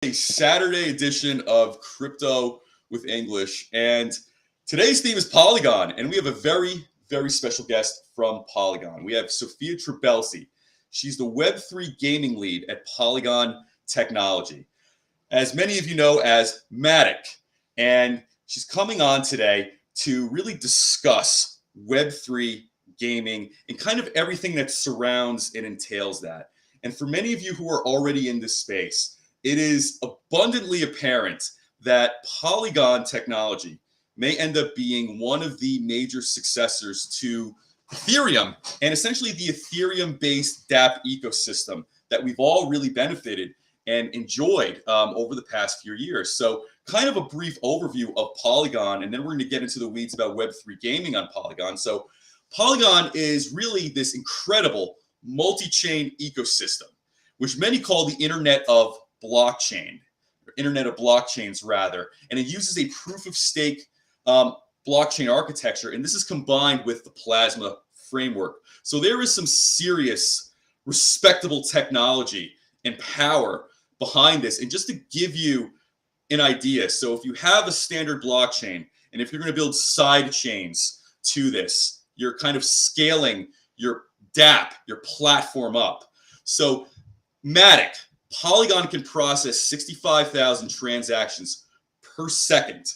A Saturday edition of Crypto with English. And today's theme is Polygon. And we have a very, very special guest from Polygon. We have Sophia Trabelsi. She's the Web3 gaming lead at Polygon Technology, as many of you know as Matic. And she's coming on today to really discuss Web3 gaming and kind of everything that surrounds and entails that. And for many of you who are already in this space, it is abundantly apparent that Polygon technology may end up being one of the major successors to Ethereum and essentially the Ethereum-based dApp ecosystem that we've all really benefited and enjoyed over the past few years. So kind of a brief overview of Polygon, and then we're going to get into the weeds about Web3 gaming on Polygon. So Polygon is really this incredible multi-chain ecosystem, which many call the Internet of blockchain, or Internet of Blockchains rather, and it uses a proof of stake blockchain architecture, and this is combined with the Plasma framework. So there is some serious, respectable technology and power behind this. And just to give you an idea, so if you have a standard blockchain, and if you're going to build side chains to this, you're kind of scaling your dApp, your platform up. So Matic, Polygon can process 65,000 transactions per second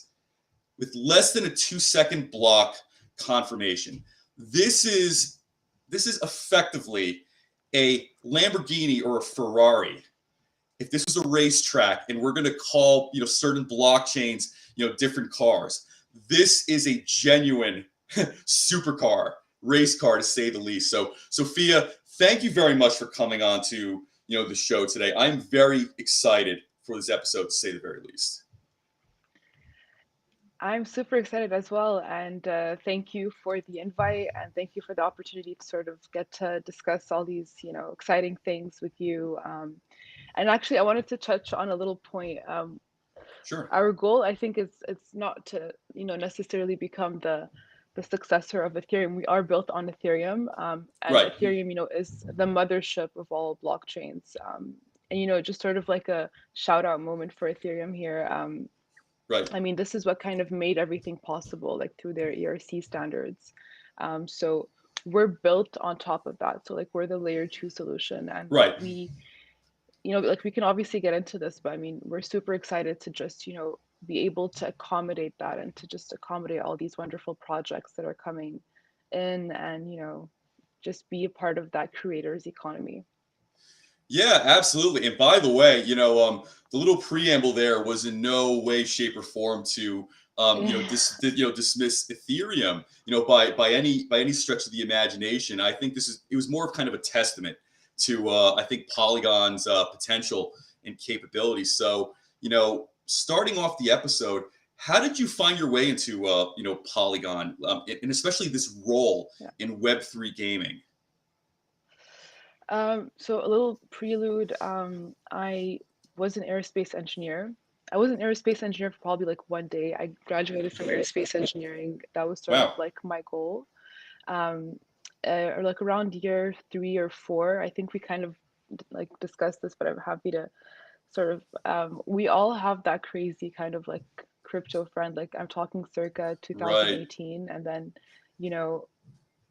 with less than a 2-second block confirmation. This is effectively a Lamborghini or a Ferrari. If this was a racetrack and we're going to call certain blockchains different cars, this is a genuine supercar, race car to say the least. So Sophia, thank you very much for coming on to the show today. I'm very excited for this episode, to say the very least. I'm super excited as well, and thank you for the invite, and thank you for the opportunity to sort of get to discuss all these, exciting things with you. And actually, I wanted to touch on a little point. Sure. Our goal, I think, is it's not to, necessarily become the successor of Ethereum. We are built on Ethereum, and Right. Ethereum, is the mothership of all blockchains. And just sort of like a shout out moment for Ethereum here. Right. I mean, this is what kind of made everything possible, like through their ERC standards. So we're built on top of that. So like we're the layer 2 solution, and like Right. like we can obviously get into this, but I mean, we're super excited to just, be able to accommodate that and to just accommodate all these wonderful projects that are coming in and, just be a part of that creators economy. Yeah, absolutely. And by the way, the little preamble there was in no way, shape, or form to dismiss Ethereum, by any stretch of the imagination. I think it was more of kind of a testament to I think Polygon's potential and capability. So, starting off the episode, how did you find your way into Polygon, and especially this role Yeah. in Web3 gaming? So a little prelude. I was an aerospace engineer. I was an aerospace engineer for probably like one day. I graduated from aerospace engineering. That was sort of Wow. like my goal. Um, or like around year 3 or 4, I think we kind of like discussed this, but I'm happy to sort of. We all have that crazy kind of like crypto friend. Like I'm talking circa Right. 2018, and then, you know,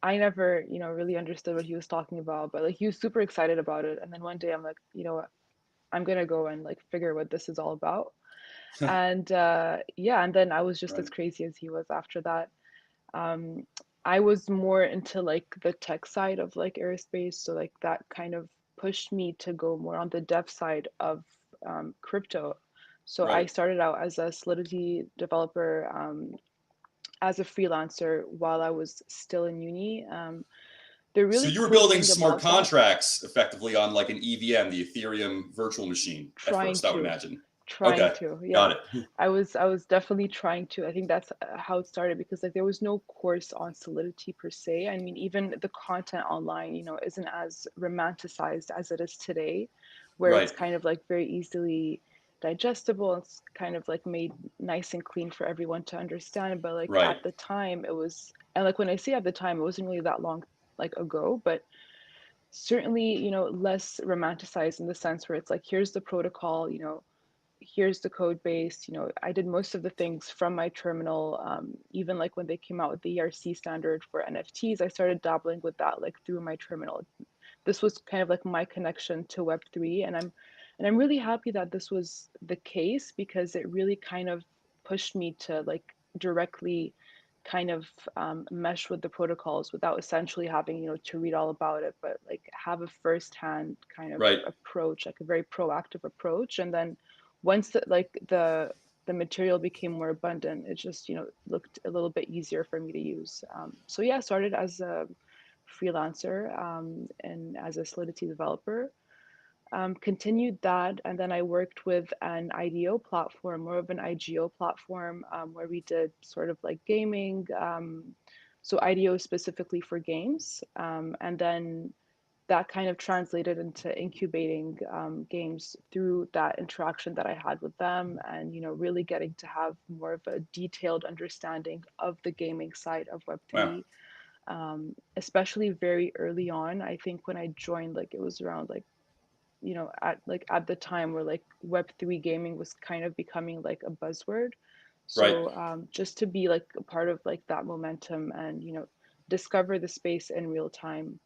I never, really understood what he was talking about, but like he was super excited about it. And then one day I'm like, you know what, I'm gonna go and like figure what this is all about. And yeah, and then I was just as Right. crazy as he was after that. Um, I was more into like the tech side of like aerospace, so like that kind of pushed me to go more on the dev side of crypto. So I Right. started out as a Solidity developer, as a freelancer while I was still in uni. The So really you were cool building thing smart about that, contracts effectively on like an EVM, the Ethereum virtual machine at trying first, I would to, imagine. trying Okay, to, got yeah. it. I was definitely trying to. I think that's how it started because like there was no course on Solidity per se. I mean, even the content online, isn't as romanticized as it is today, where it's Right, kind of like very easily digestible. It's kind of like made nice and clean for everyone to understand. But like right, at the time, it was, and like when I say at the time, it wasn't really that long like ago, but certainly, less romanticized in the sense where it's like, here's the protocol, here's the code base. You know, I did most of the things from my terminal. Even like when they came out with the ERC standard for NFTs, I started dabbling with that like through my terminal. This was kind of like my connection to Web3, and I'm really happy that this was the case, because it really kind of pushed me to like directly kind of mesh with the protocols without essentially having, you know, to read all about it, but like have a firsthand kind of Right. approach, like a very proactive approach. And then once the material became more abundant, it just, you know, looked a little bit easier for me to use. So yeah, I started as a freelancer and as a Solidity developer. Continued that, and then I worked with an IDO platform, more of an IGO platform, where we did sort of like gaming. So IDO specifically for games, and then that kind of translated into incubating games through that interaction that I had with them, and you know, really getting to have more of a detailed understanding of the gaming side of Wow. Web3, especially very early on. I think when I joined, like it was around like, you know, at the time where like Web3 gaming was kind of becoming like a buzzword. Right. So just to be like a part of like that momentum and, you know, discover the space in real time.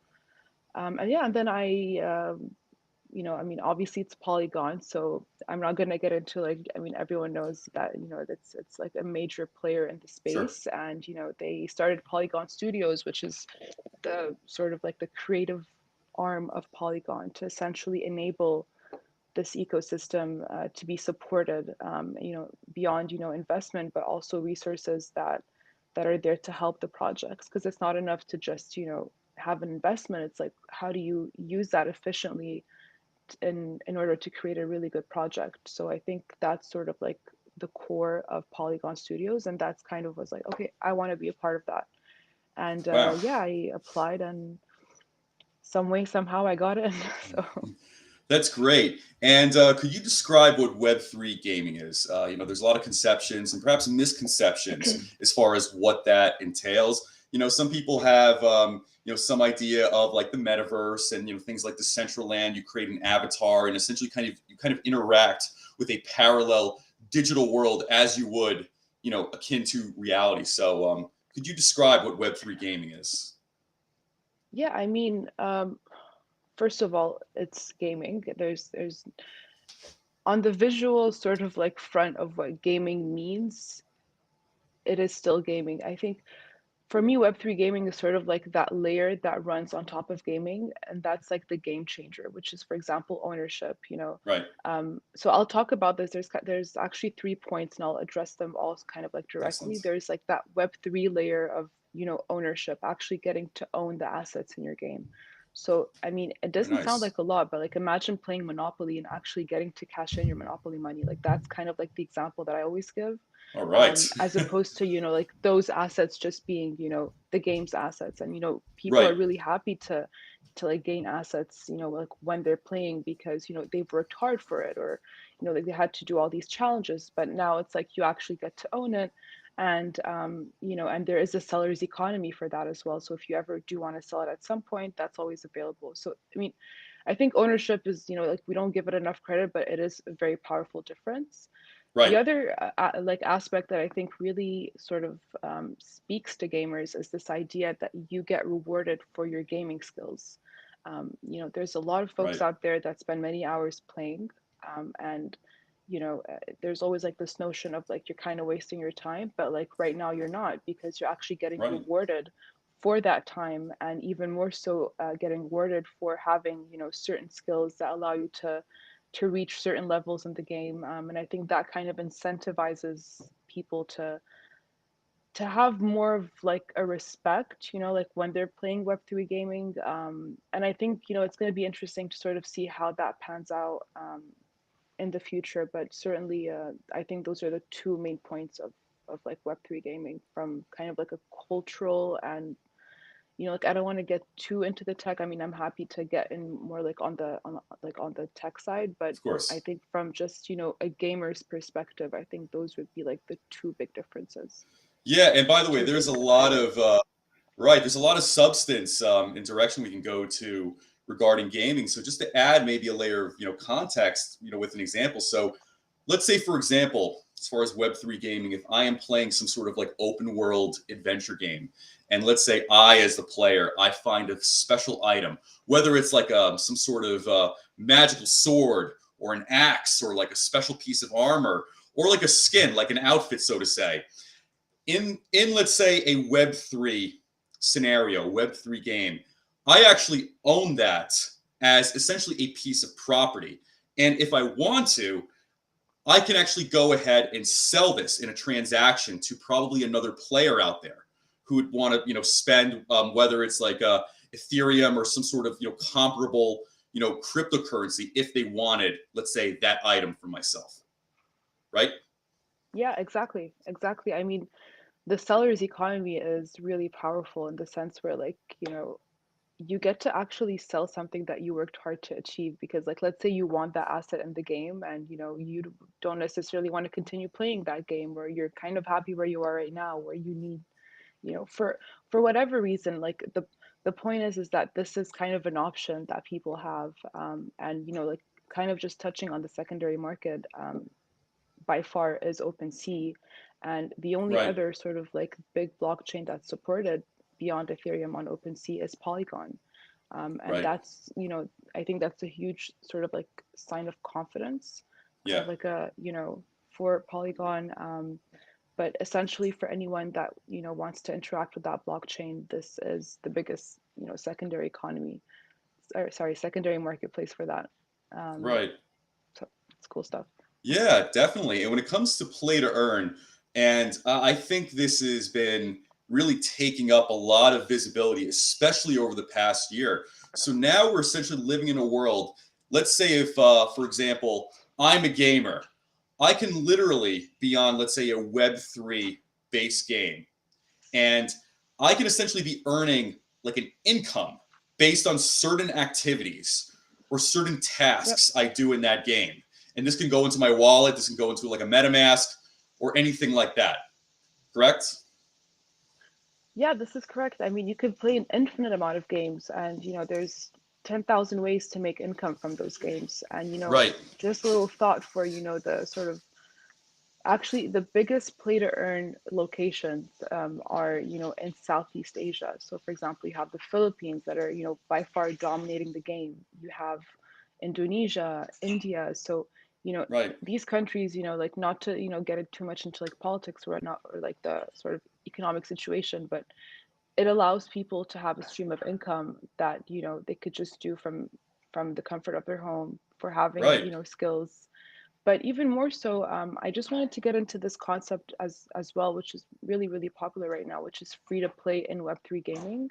And yeah, and then you know, I mean, obviously it's Polygon, so I'm not gonna get into like, I mean, everyone knows that, you know, it's like a major player in the Sure. space, and you know, they started Polygon Studios, which is the sort of like the creative arm of Polygon to essentially enable this ecosystem to be supported, you know, beyond, you know, investment, but also resources that are there to help the projects. Because it's not enough to just, you know, have an investment. It's like, how do you use that efficiently in order to create a really good project? So I think that's sort of like the core of Polygon Studios, and that's kind of was like, okay, I want to be a part of that. And Wow. yeah, I applied, and some way somehow I got in. So That's great. And could you describe what Web3 gaming is? You know, there's a lot of conceptions and perhaps misconceptions as far as what that entails. You know, some people have, you know, some idea of like the metaverse and, you know, things like the central land. You create an avatar and essentially you kind of interact with a parallel digital world as you would, you know, akin to reality. So could you describe what Web3 gaming is? yeah, I mean, first of all, it's gaming. There's on the visual sort of like front of what gaming means, it is still gaming. I think for me, Web3 gaming is sort of like that layer that runs on top of gaming, and that's like the game changer, which is, for example, ownership. You know, Right. so I'll talk about this. There's actually 3 points, and I'll address them all kind of like directly. Excellent. There's like that Web3 layer of, you know, ownership, actually getting to own the assets in your game. So I mean, it Very doesn't sound nice. like a lot, but like imagine playing Monopoly and actually getting to cash in your Monopoly money. Like that's kind of like the example that I always give, All right. as opposed to, you know, like those assets just being, you know, the game's assets. And you know, people Right. are really happy to like gain assets, you know, like when they're playing, because you know they've worked hard for it, or you know, like they had to do all these challenges, but now it's like you actually get to own it. And you know, and there is a seller's economy for that as well. So if you ever do want to sell it at some point, that's always available. So I mean, I think ownership is, you know, like we don't give it enough credit, but it is a very powerful difference. The Right. other like aspect that I think really sort of speaks to gamers is this idea that you get rewarded for your gaming skills. You know, there's a lot of folks Right. out there that spend many hours playing, and you know, there's always like this notion of like you're kind of wasting your time, but like right now you're not, because you're actually getting Right. rewarded for that time, and even more so, getting rewarded for having, you know, certain skills that allow you to reach certain levels in the game. And I think that kind of incentivizes people to have more of like a respect, you know, like when they're playing Web3 gaming. And I think, you know, it's going to be interesting to sort of see how that pans out in the future. But certainly, I think those are the two main points of like Web3 gaming, from kind of like a cultural and, you know, like I don't want to get too into the tech. I mean, I'm happy to get in more like on the tech side, but Of I course. think from just, you know, a gamer's perspective, I think those would be like the two big differences, Yeah, and by the way, two there's big a like lot highlights. of right. There's a lot of substance and direction we can go to regarding gaming. So just to add maybe a layer of, you know, context, you know, with an example. So let's say, for example, as far as Web3 gaming, if I am playing some sort of like open world adventure game, and let's say I, as the player, I find a special item, whether it's like some sort of magical sword or an axe or like a special piece of armor or like a skin, like an outfit, so to say, in let's say a Web3 scenario, Web3 game, I actually own that as essentially a piece of property. And if I want to, I can actually go ahead and sell this in a transaction to probably another player out there who would want to, spend whether it's like Ethereum or some sort of comparable cryptocurrency if they wanted, let's say, that item for myself, right? Yeah, exactly. I mean, the seller's economy is really powerful in the sense where, like, you get to actually sell something that you worked hard to achieve, because, like, let's say you want that asset in the game and you don't necessarily want to continue playing that game, or you're kind of happy where you are right now, where you need, for whatever reason, like, the point is that this is kind of an option that people have, and like, kind of just touching on the secondary market, by far is OpenSea. And the only Right, other sort of like big blockchain that's supported beyond Ethereum on OpenSea is Polygon. And right. that's, I think that's a huge sort of like sign of confidence, Yeah, like for Polygon. But essentially, for anyone that, wants to interact with that blockchain, this is the biggest, secondary economy, or sorry, secondary marketplace for that. Um, right. so it's cool stuff. Yeah, definitely. And when it comes to play to earn, and I think this has been really taking up a lot of visibility, especially over the past year. So now we're essentially living in a world. Let's say if, for example, I'm a gamer, I can literally be on, let's say, a Web3 base game, and I can essentially be earning like an income based on certain activities or certain Yep. tasks I do in that game. And this can go into my wallet, this can go into like a MetaMask or anything like that. Correct? Yeah, this is correct. I mean, you could play an infinite amount of games, and there's 10,000 ways to make income from those games. And Right. just a little thought for the sort of, actually, the biggest play to earn locations, are in Southeast Asia. So, for example, you have the Philippines that are by far dominating the game. You have Indonesia, India. So Right. these countries, like, not to get it too much into like politics or whatnot, or like the sort of economic situation, but it allows people to have a stream of income that they could just do from the comfort of their home, for having Right. skills. But even more so, I just wanted to get into this concept as well, which is really popular right now, which is free to play in Web3 gaming.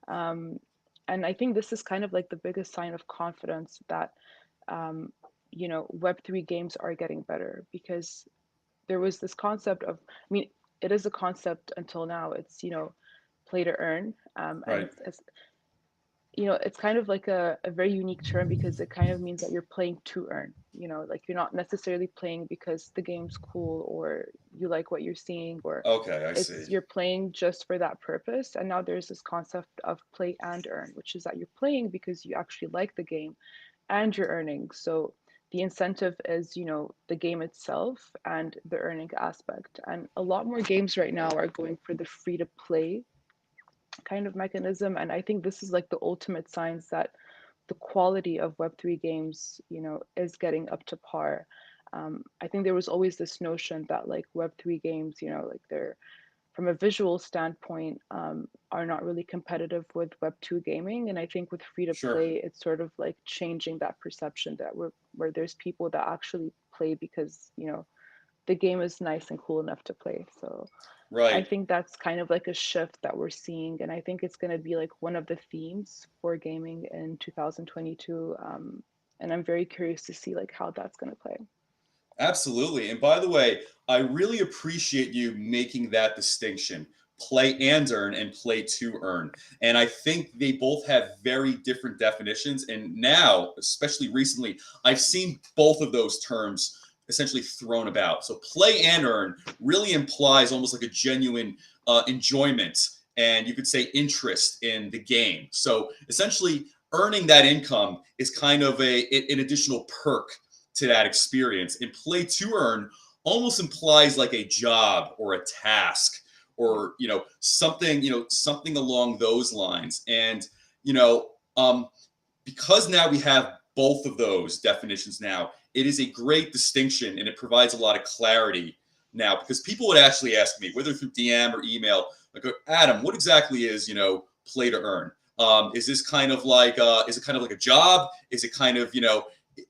um, and I think this is kind of like the biggest sign of confidence that um, Web3 games are getting better, because there was this concept of, I mean, it is a concept until now. It's play to earn, and Right. it's it's kind of like a very unique term, because it kind of means that you're playing to earn. Like, you're not necessarily playing because the game's cool or you like what you're seeing, or Okay, I it's see. you're playing just for that purpose. And now there's this concept of play and earn, which is that you're playing because you actually like the game and you're earning. So the incentive is, the game itself and the earning aspect. And a lot more games right now are going for the free to play kind of mechanism. And I think this is like the ultimate signs that the quality of Web3 games, is getting up to par. I think there was always this notion that, like, Web3 games, like, they're, from a visual standpoint, are not really competitive with Web2 gaming. And I think with free to Sure. play, it's sort of like changing that perception, that where there's people that actually play because, the game is nice and cool enough to play. So I Right. think that's kind of like a shift that we're seeing. And I think it's going to be like one of the themes for gaming in 2022. And I'm very curious to see like how that's going to play. Absolutely. And by the way, I really appreciate you making that distinction. Play and earn and play to earn. And I think they both have very different definitions. And now, especially recently, I've seen both of those terms essentially thrown about. So play and earn really implies almost like a genuine enjoyment and you could say interest in the game. So essentially, earning that income is kind of an additional perk to that experience. And play to earn almost implies like a job or a task Yeah. or something along those lines. And you know, because now we have both of those definitions now, it is a great distinction and it provides a lot of clarity now because people would actually ask me, whether through DM or email, like, Adam, what exactly is, play to earn? Is this kind of like, is it kind of like a job? Is it kind of,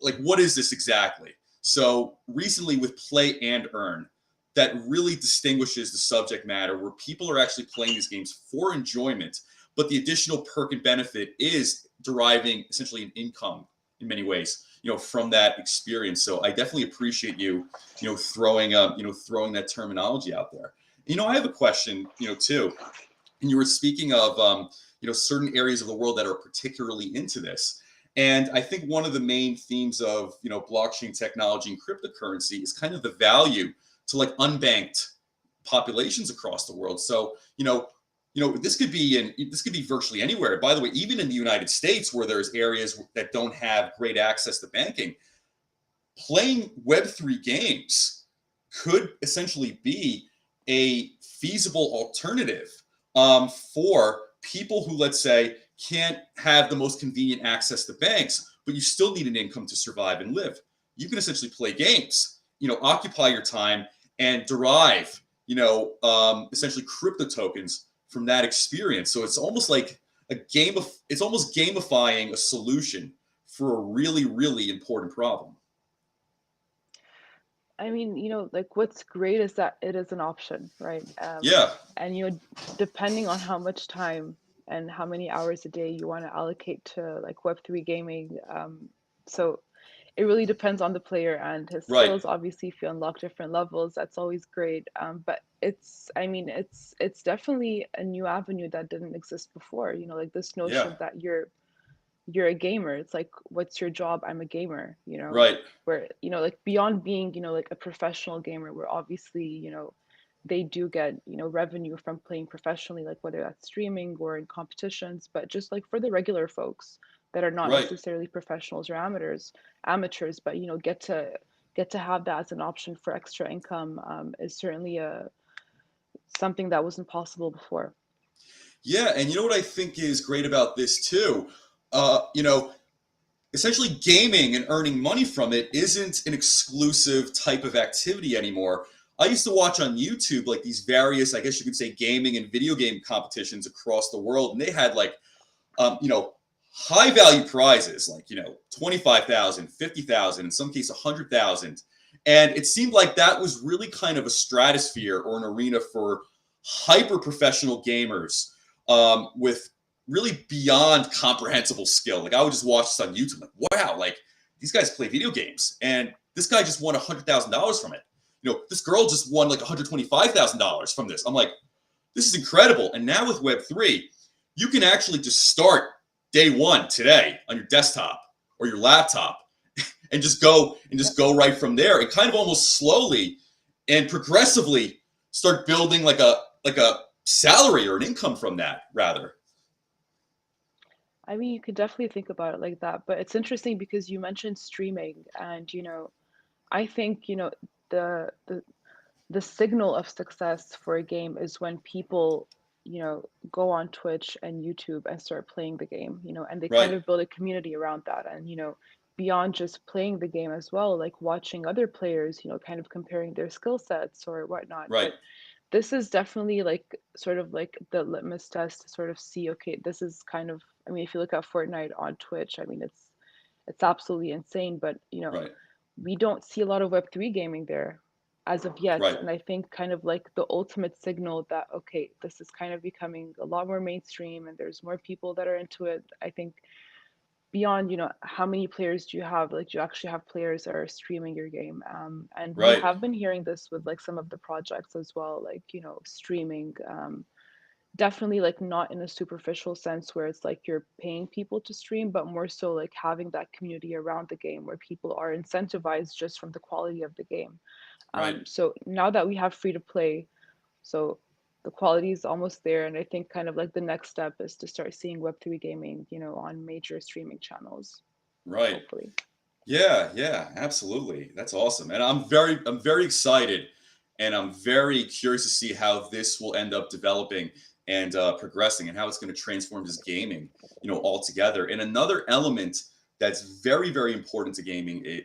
like, what is this exactly? So recently with play and earn, that really distinguishes the subject matter where people are actually playing these games for enjoyment, but the additional perk and benefit is deriving essentially an income in many ways, from that experience. So I definitely appreciate throwing that terminology out there. I have a question, too. And you were speaking of, certain areas of the world that are particularly into this. And I think one of the main themes of, blockchain technology and cryptocurrency is kind of the value to like unbanked populations across the world. So, this could be virtually anywhere. By the way, even in the United States, where there's areas that don't have great access to banking, playing Web3 games could essentially be a feasible alternative for people who, let's say, can't have the most convenient access to banks, but you still need an income to survive and live. You can essentially play games, occupy your time and derive, essentially crypto tokens from that experience. So it's almost like it's almost gamifying a solution for a really, really important problem. I mean, like what's great is that it is an option, right? Yeah, And depending on how much time and how many hours a day you want to allocate to like Web3 gaming, so it really depends on the player and his right. skills. Obviously, if you unlock different levels, that's always great. But I mean, it's definitely a new avenue that didn't exist before. Like this Yeah, notion that you're a gamer. It's like, what's your job? I'm a gamer, right, where, like beyond being, like a professional gamer, where obviously, they do get, revenue from playing professionally, like whether that's streaming or in competitions, but just like for the regular folks that are not right. necessarily professionals or amateurs, but get to have that as an option for extra income, is certainly a something that wasn't possible before. Yeah, and you know what I think is great about this too? Essentially gaming and earning money from it isn't an exclusive type of activity anymore. I used to watch on YouTube like these various, I guess you could say, gaming and video game competitions across the world, and they had like, um, you know, high value prizes like 25,000, 50,000, in some case 100,000, and it seemed like that was really kind of a stratosphere or an arena for hyper professional gamers with really beyond comprehensible skill. Like I would just watch this on YouTube, like, wow, like these guys play video games, and this guy just won $100,000 from it. This girl just won like $125,000 from this. I'm like, this is incredible. And now with Web3, you can actually just start day one today on your desktop or your laptop and Yep. just go right from there and kind of almost slowly and progressively start building like a salary or an income from that rather. I mean, you could definitely think about it like that, but it's interesting because you mentioned streaming, and I think the the the signal of success for a game is when people go on Twitch and YouTube and start playing the game, and they kind Right, of build a community around that, and beyond just playing the game as well, like watching other players, kind of comparing their skill sets or whatnot. right, But this is definitely like sort of like the litmus test to sort of see, okay, this is kind of, I mean, if you look at Fortnite on Twitch, I mean, it's absolutely insane, but right, we don't see a lot of Web3 gaming there as of yet. right, And I think kind of like the ultimate signal that, okay, this is kind of becoming a lot more mainstream and there's more people that are into it. I think beyond, how many players do you have? Like, do you actually have players that are streaming your game? And we right, have been hearing this with like some of the projects as well, like, streaming. Definitely like not in a superficial sense where it's like you're paying people to stream, but more so like having that community around the game where people are incentivized just from the quality of the game. right, So now that we have free to play, so the quality is almost there, and I think kind of like the next step is to start seeing Web3 gaming, on major streaming channels, right. hopefully. Yeah, yeah, absolutely. That's awesome. And I'm very excited and I'm very curious to see how this will end up developing and progressing and how it's going to transform just gaming, altogether. And another element that's very, very important to gaming,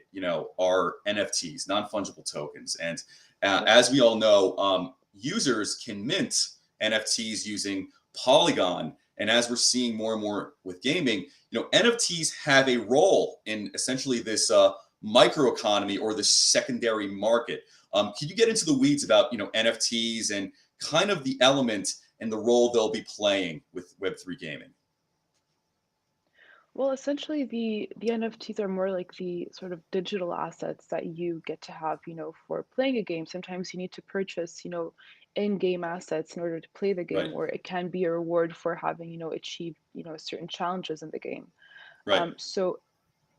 are NFTs, non-fungible tokens. And Yeah. as we all know, users can mint NFTs using Polygon. And as we're seeing more and more with gaming, NFTs have a role in essentially this microeconomy or the secondary market. Can you get into the weeds about NFTs and kind of the element and the role they'll be playing with Web3 gaming? Well, essentially, the NFTs are more like the sort of digital assets that you get to have, for playing a game. Sometimes you need to purchase, in-game assets in order to play the Right, game, or it can be a reward for having, achieved, certain challenges in the game. right, So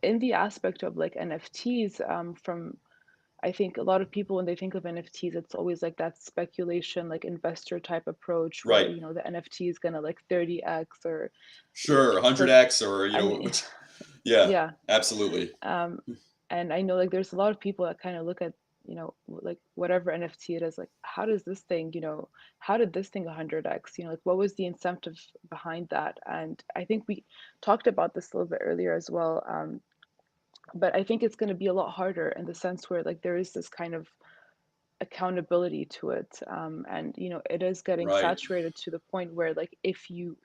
in the aspect of like NFTs, from I think a lot of people when they think of NFTs, it's always like that speculation, like investor type approach where, right. the NFT is gonna like 30x or Sure, it's like, 100x or I mean, which, yeah, yeah. absolutely. Um, and I know like there's a lot of people that kind of look at, like whatever NFT it is, like how does this thing, how did this thing 100x? Like what was the incentive behind that? And I think we talked about this a little bit earlier as well. But I think it's going to be a lot harder in the sense where like there is this kind of accountability to it, and it is getting Right, saturated to the point where like if you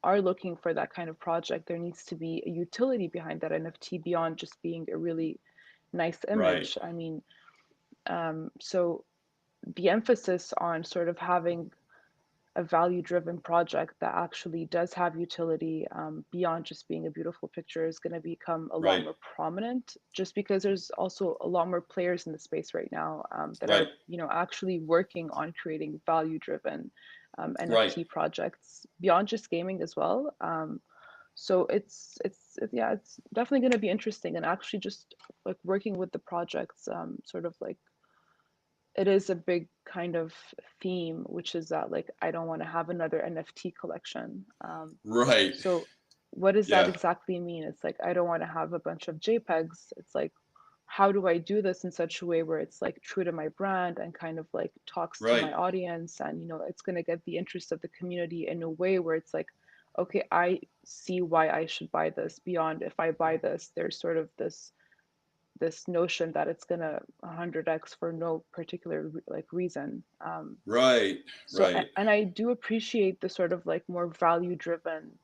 are looking for that kind of project, there needs to be a utility behind that NFT beyond just being a really nice right, image. I mean, so the emphasis on sort of having a value driven project that actually does have utility, beyond just being a beautiful picture is going to become a lot right, more prominent, just because there's also a lot more players in the space right now, that right, are actually working on creating value driven, right. NFT projects beyond just gaming as well. So yeah, it's definitely going to be interesting, and actually just like working with the projects, sort of like it is a big kind of theme, which is that like I don't want to have another NFT collection. Right. So what does that Yeah. exactly mean? It's like I don't want to have a bunch of JPEGs. It's like how do I do this in such a way where it's like true to my brand and kind of like talks to my Right. audience, and it's going to get the interest of the community in a way where it's like, okay, I see why I should buy this, beyond if I buy this there's sort of this notion that it's gonna 100x for no particular like reason. Right. So Right. and I do appreciate the sort of like more value driven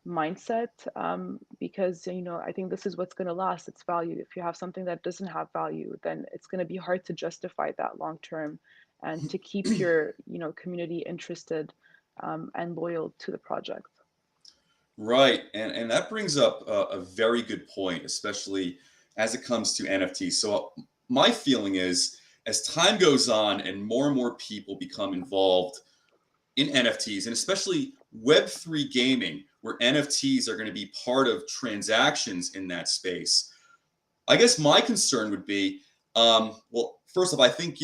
mindset, because I think this is what's going to last. It's value. If you have something that doesn't have value, then it's going to be hard to justify that long term, and to keep your community interested, and loyal to the project. Right. And that brings up a very good point, especially as it comes to NFTs. So my feeling is as time goes on and more people become involved in NFTs and especially Web3 gaming, where NFTs are going to be part of transactions in that space. I guess my concern would be, well, first off, I think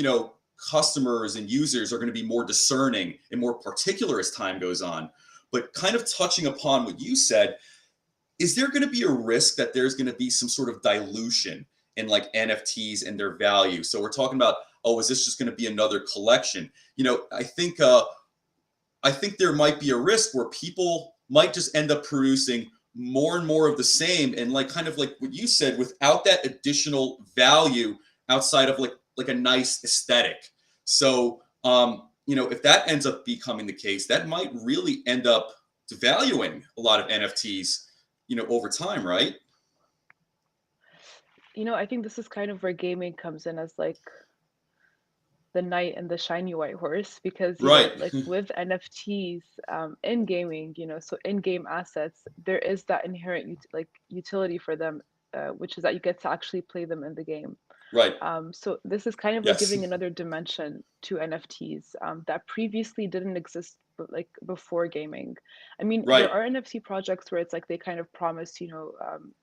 customers and users are going to be more discerning and more particular as time goes on. But kind of touching upon what you said, is there going to be a risk that there's going to be some sort of dilution in like NFTs and their value? So we're talking about, oh, is this just going to be another collection? I think there might be a risk where people might just end up producing more and more of the same and like kind of like what you said without that additional value outside of like a nice aesthetic. So if that ends up becoming the case, that might really end up devaluing a lot of NFTs, over time, right? I think this is kind of where gaming comes in as like the knight and the shiny white horse, because Right. like with NFTs, in gaming, so in-game assets, there is that inherent like utility for them, which is that you get to actually play them in the game. Right. So this is kind of like Yes. giving another dimension to NFTs, that previously didn't exist like before gaming. I mean, there Right. are NFT projects where it's like they kind of promise,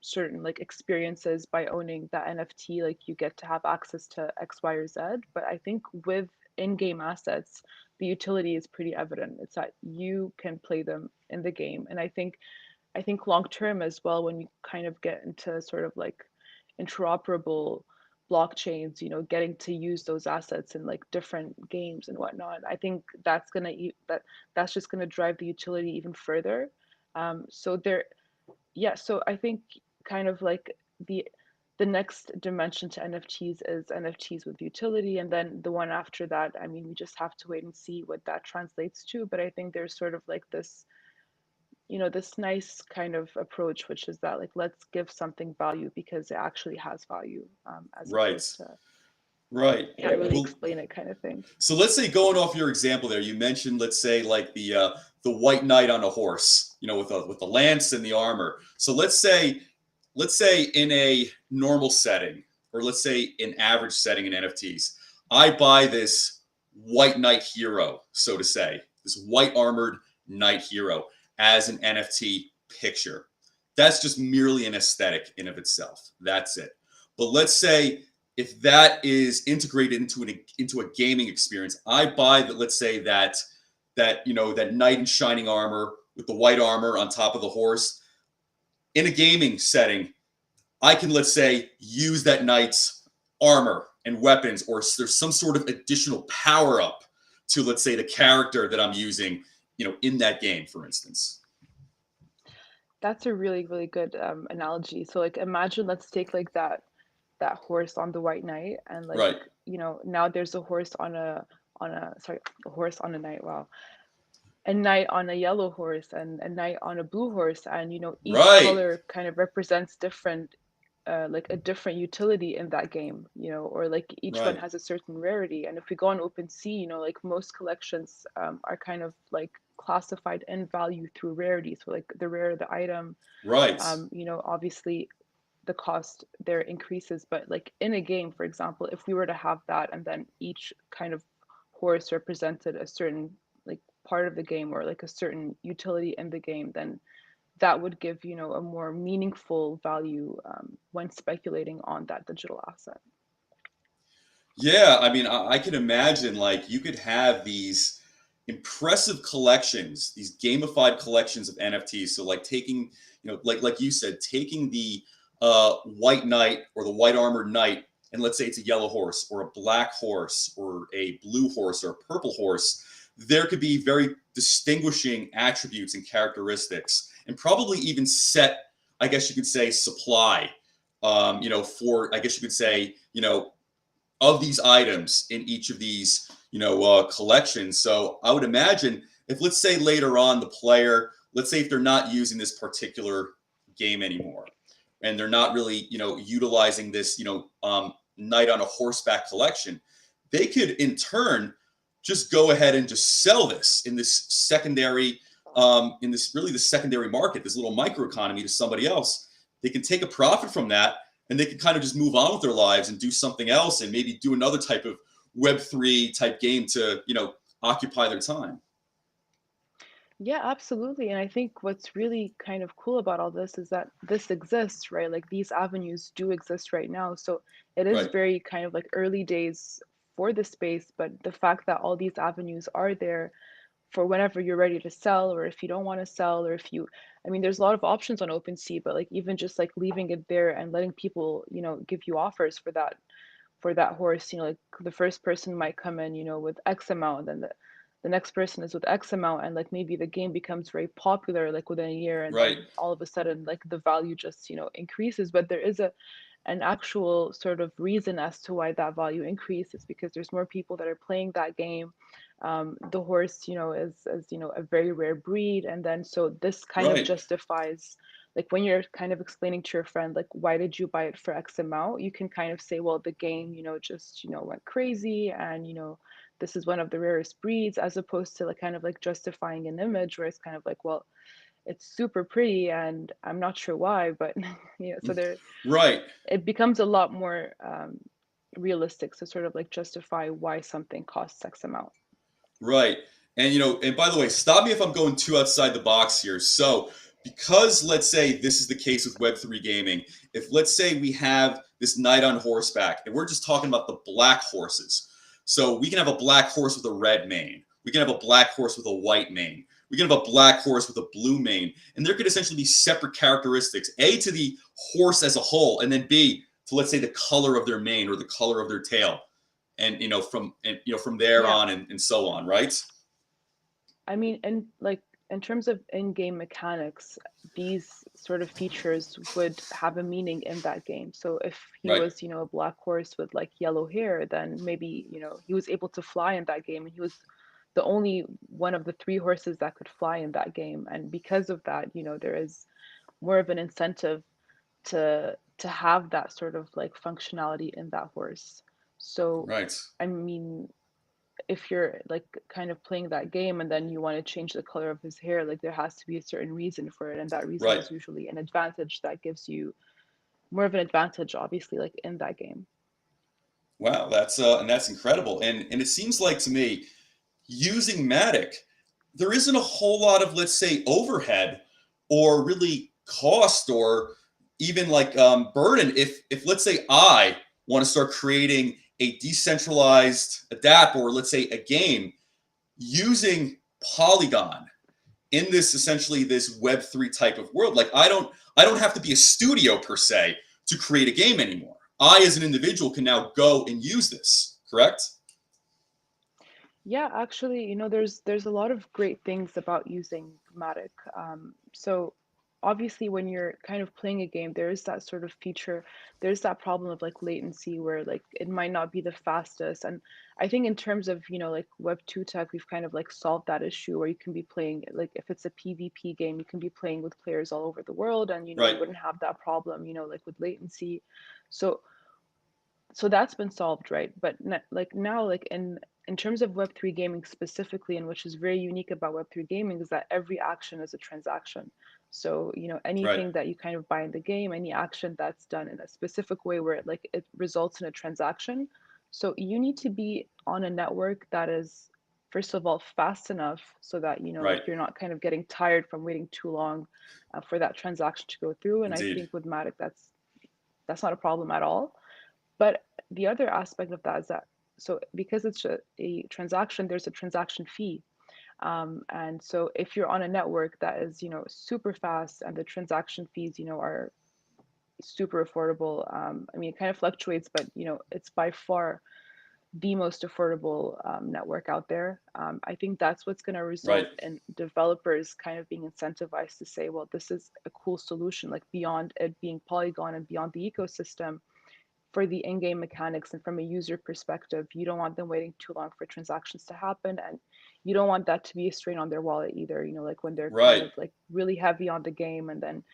certain like experiences by owning that NFT, like you get to have access to X, Y, or Z. But I think with in-game assets, the utility is pretty evident. It's that you can play them in the game, and I think long term as well, when you kind of get into sort of like interoperable blockchains, you know, getting to use those assets in like different games and whatnot. I think that's just gonna drive the utility even further. So there, yeah, so I think kind of like the the next dimension to NFTs is NFTs with utility, and then the one after that, I mean, we just have to wait and see what that translates to. But I think there's sort of like this, you know, this nice kind of approach, which is that like let's give something value because it actually has value, as Right. opposed to Right. can't really Well, explain it kind of thing. so let's say going off your example there, you mentioned, let's say, like the white knight on a horse, you know, with the lance and the armor. So let's say in a normal setting, or let's say an average setting in NFTs, I buy this white knight hero, so to say, this white armored knight hero as an NFT picture. That's just merely an aesthetic in of itself. That's it. But let's say if that is integrated into a gaming experience, I buy that. Let's say that you know, that knight in shining armor with the white armor on top of the horse in a gaming setting. I can, let's say, use that knight's armor and weapons, or there's some sort of additional power up to, let's say, the character that I'm using, you know, in that game, for instance. That's a really, really good analogy. So like imagine let's take like that horse on the white knight and like, Right. you know, now there's a horse on a sorry, a horse on a knight, wow. A knight on a yellow horse and a knight on a blue horse, and you know each Right. color kind of represents different like a different utility in that game, you know, or like each one Right. has a certain rarity. And if we go on OpenSea, you know, like most collections are kind of like classified in value through rarity. So like the rarer the item, Right. you know, obviously the cost there increases. But like in a game, for example, if we were to have that and then each kind of horse represented a certain like part of the game or like a certain utility in the game, then that would give, you know, a more meaningful value when speculating on that digital asset. Yeah, I mean, I can imagine, like, you could have these impressive collections, these gamified collections of NFTs. So like taking, you know, like you said, taking the white knight or the white armored knight, and let's say it's a yellow horse or a black horse or a blue horse or a purple horse. There could be very distinguishing attributes and characteristics, and probably even set, I guess you could say, supply. You know, for, I guess you could say, you know, of these items in each of these, you know, collections. So I would imagine if, let's say, later on the player, let's say if they're not using this particular game anymore, and they're not really, you know, utilizing this, you know, knight on a horseback collection, they could in turn just go ahead and just sell this in this secondary, in this really the secondary market, this little microeconomy, to somebody else. They can take a profit from that, and they can kind of just move on with their lives and do something else, and maybe do another type of Web3 type game to, you know, occupy their time. Yeah, absolutely. And I think what's really kind of cool about all this is that this exists, right? Like these avenues do exist right now. So it is Right. very kind of like early days for the space, but the fact that all these avenues are there for whenever you're ready to sell, or if you don't want to sell, or if you, I mean, there's a lot of options on OpenSea, but like even just like leaving it there and letting people, you know, give you offers for that horse, you know, like the first person might come in, you know, with X amount, then the next person is with X amount, and like maybe the game becomes very popular like within a year, and Right. then all of a sudden like the value just, you know, increases. But there is a an actual sort of reason as to why that value increases, because there's more people that are playing that game. The horse, you know, is you know a very rare breed, and then so this kind of Right. justifies, like when you're kind of explaining to your friend like why did you buy it for X amount, you can kind of say, well, the game, you know, just, you know, went crazy, and you know this is one of the rarest breeds, as opposed to like kind of like justifying an image where it's kind of like, well, it's super pretty and I'm not sure why, but you know, so there Right. it becomes a lot more realistic to sort of like justify why something costs X amount. Right. And, you know, and by the way, stop me if I'm going too outside the box here. So, because let's say this is the case with Web3 gaming, if let's say we have this knight on horseback, and we're just talking about the black horses. So we can have a black horse with a red mane. We can have a black horse with a white mane. We can have a black horse with a blue mane. And there could essentially be separate characteristics, A, to the horse as a whole, and then B, to let's say the color of their mane or the color of their tail, and from there Yeah, on and so on, right? I mean, and like in terms of in-game mechanics, these sort of features would have a meaning in that game. So if he Right, was, a black horse with like yellow hair, then maybe, he was able to fly in that game, and he was the only one of the three horses that could fly in that game. And because of that, there is more of an incentive to have that sort of like functionality in that horse. So, right, I mean, if you're like kind of playing that game and then you want to change the color of his hair, like there has to be a certain reason for it, and that reason right. is usually an advantage that gives you more of an advantage, obviously, like in that game. Wow, that's incredible. And it seems like to me, using Matic, there isn't a whole lot of, let's say, overhead or really cost or even like burden. If let's say I want to start creating a decentralized adapt or let's say a game using Polygon in this essentially this Web3 type of world, like I don't have to be a studio per se to create a game anymore. I as an individual can now go and use this, correct? Yeah, actually, there's a lot of great things about using Matic. So obviously when you're kind of playing a game, there is that sort of feature, there's that problem of like latency where like it might not be the fastest. And I think in terms of, like Web2 tech, we've kind of like solved that issue where you can be playing like if it's a PvP game, you can be playing with players all over the world, and you Right, wouldn't have that problem, like with latency. So that's been solved, right? But like now, like in terms of Web3 gaming specifically, and which is very unique about Web3 gaming, is that every action is a transaction. So right, anything that you kind of buy in the game, any action that's done in a specific way where it results in a transaction. So you need to be on a network that is, first of all, fast enough so that like right. you're not kind of getting tired from waiting too long for that transaction to go through. And I Indeed. think with Matic, that's not a problem at all. But the other aspect of that is that, so because it's a transaction, there's a transaction fee. And so if you're on a network that is, super fast and the transaction fees, are super affordable, I mean, it kind of fluctuates, but, it's by far the most affordable network out there. I think that's what's going to Right, result in developers kind of being incentivized to say, well, this is a cool solution, like beyond it being Polygon and beyond the ecosystem for the in-game mechanics and from a user perspective. You don't want them waiting too long for transactions to happen, and you don't want that to be a strain on their wallet either, like when they're kind right. of like really heavy on the game, and then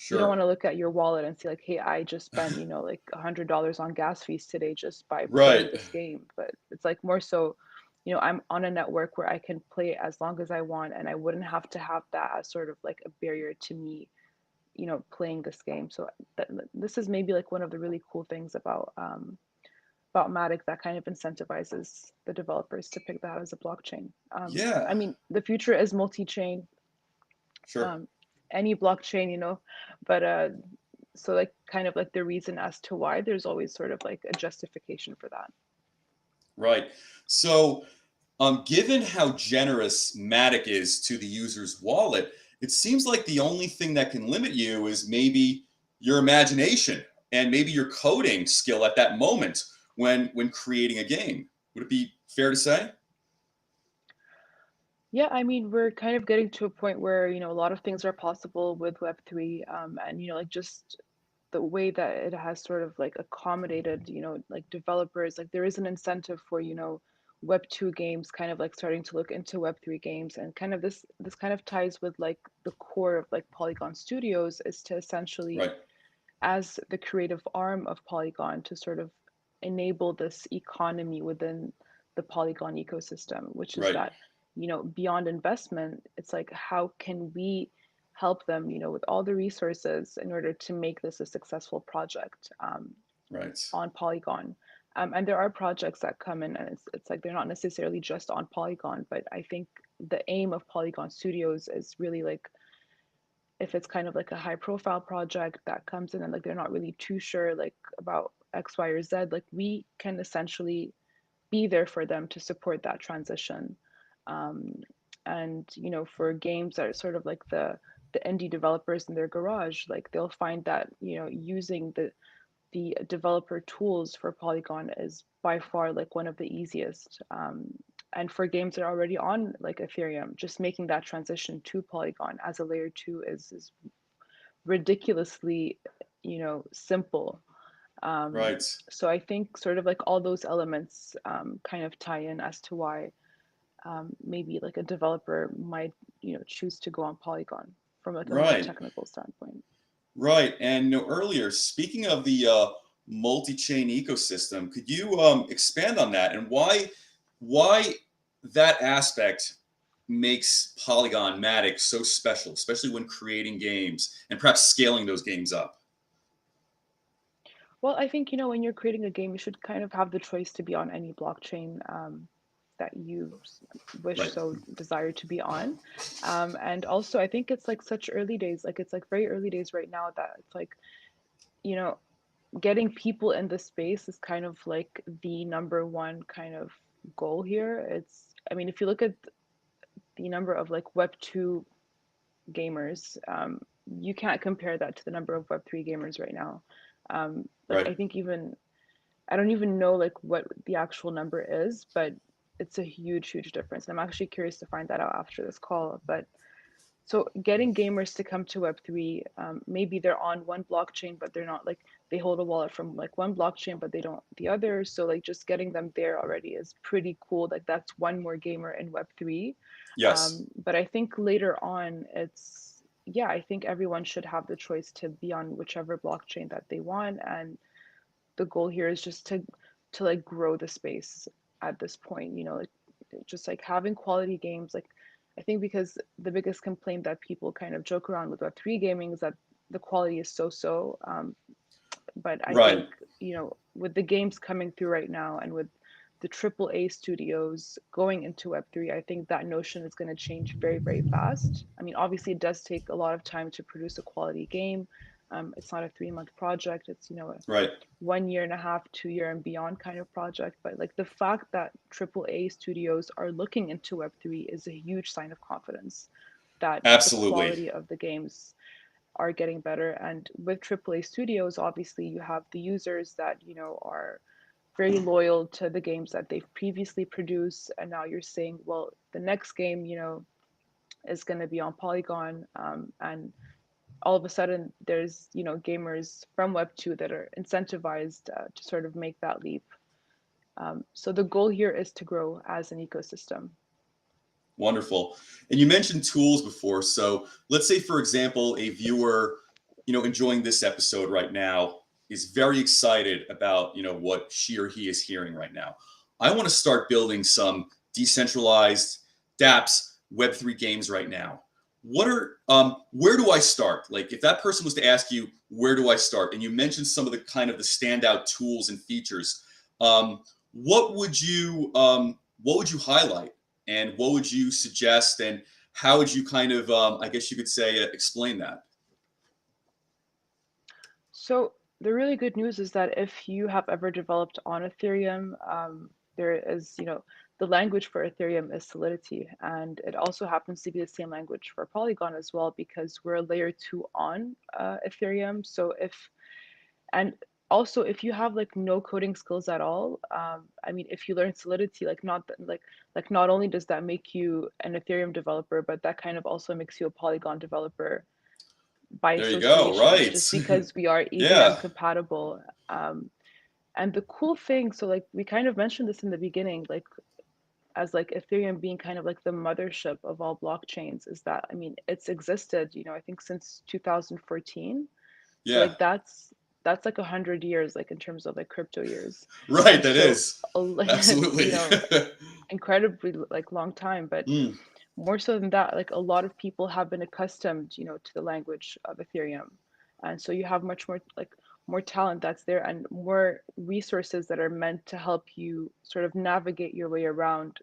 you don't Sure. want to look at your wallet and see like, hey, I just spent, like $100 on gas fees today just by Right, playing this game. But it's like more so, I'm on a network where I can play as long as I want, and I wouldn't have to have that as sort of like a barrier to me, playing this game. So this is maybe like one of the really cool things about Matic that kind of incentivizes the developers to pick that as a blockchain. yeah, I mean, the future is multi-chain, sure. um, any blockchain, but so like kind of like the reason as to why there's always sort of like a justification for that. Right. So, given how generous Matic is to the user's wallet, it seems like the only thing that can limit you is maybe your imagination and maybe your coding skill at that moment when creating a game. Would it be fair to say? Yeah, I mean, we're kind of getting to a point where, a lot of things are possible with Web3, and, like just the way that it has sort of like accommodated, like developers, like there is an incentive for, Web2 games kind of like starting to look into Web3 games, and kind of this kind of ties with like the core of like Polygon Studios is to essentially, Right. as the creative arm of Polygon, to sort of enable this economy within the Polygon ecosystem, which is Right. that, beyond investment, it's like, how can we help them, with all the resources in order to make this a successful project Right. on Polygon? And there are projects that come in, and it's like they're not necessarily just on Polygon, but I think the aim of Polygon Studios is really like, if it's kind of like a high profile project that comes in and like they're not really too sure like about X, Y, or Z, like we can essentially be there for them to support that transition. Um, and for games that are sort of like the indie developers in their garage, like they'll find that using the developer tools for Polygon is by far like one of the easiest. And for games that are already on like Ethereum, just making that transition to Polygon as a layer two is ridiculously, simple. Um, Right. so I think sort of like all those elements kind of tie in as to why maybe like a developer might, choose to go on Polygon from like a more Right. technical standpoint. Right. And earlier, speaking of the multi-chain ecosystem, could you expand on that and why that aspect makes Polygon Matic so special, especially when creating games and perhaps scaling those games up? Well, I think, when you're creating a game, you should kind of have the choice to be on any blockchain that you wish Right. so desire to be on. And also, I think it's like such early days, like it's like very early days right now that it's like, you know, getting people in the space is kind of like the number one kind of goal here. I mean, if you look at the number of like Web2 gamers, you can't compare that to the number of Web3 gamers right now. Like Right. I think even I don't even know like what the actual number is, but it's a huge, huge difference. And I'm actually curious to find that out after this call. But so getting gamers to come to Web3, maybe they're on one blockchain, but they're not like they hold a wallet from like one blockchain, but they don't the other. So like just getting them there already is pretty cool. Like that's one more gamer in Web3. Yes. But I think later on, yeah, I think everyone should have the choice to be on whichever blockchain that they want, and the goal here is just to like grow the space at this point, like just like having quality games. Like I think because the biggest complaint that people kind of joke around with Web3 gaming is that the quality is so. But I Right. think, with the games coming through right now and with the AAA studios going into Web3, I think that notion is going to change very, very fast. I mean, obviously, it does take a lot of time to produce a quality game. It's not a 3-month project. It's, a Right. 1 year and a half, 2 year and beyond kind of project. But like the fact that AAA studios are looking into Web3 is a huge sign of confidence that the Absolutely. quality of the games are getting better. And with AAA studios, obviously you have the users that, are very loyal to the games that they've previously produced. And now you're saying, well, the next game, is going to be on Polygon. And all of a sudden there's, gamers from Web2 that are incentivized to sort of make that leap. So the goal here is to grow as an ecosystem. Wonderful. And you mentioned tools before. So let's say, for example, a viewer, enjoying this episode right now is very excited about, what she or he is hearing right now. I want to start building some decentralized dApps, Web3 games right now. Where do I start? Like if that person was to ask you, where do I start? And you mentioned some of the kind of the standout tools and features. Um, what would you highlight? And what would you suggest? And how would you kind of, I guess you could say, explain that? So the really good news is that if you have ever developed on Ethereum, there is, the language for Ethereum is Solidity, and it also happens to be the same language for Polygon as well because we're a layer two on Ethereum. So and also if you have like no coding skills at all, I mean, if you learn Solidity, like not only does that make you an Ethereum developer, but that kind of also makes you a Polygon developer by There you go. association, Right. just because we are EVM Yeah. compatible. And the cool thing, so like we kind of mentioned this in the beginning, like as like Ethereum being kind of like the mothership of all blockchains, is that I mean it's existed, I think since 2014. So Yeah. like that's like 100 years, like in terms of like crypto years. Right. And That so is. it's, Absolutely. incredibly like long time, but Mm, more so than that, like a lot of people have been accustomed, to the language of Ethereum. And so you have much more like more talent that's there and more resources that are meant to help you sort of navigate your way around,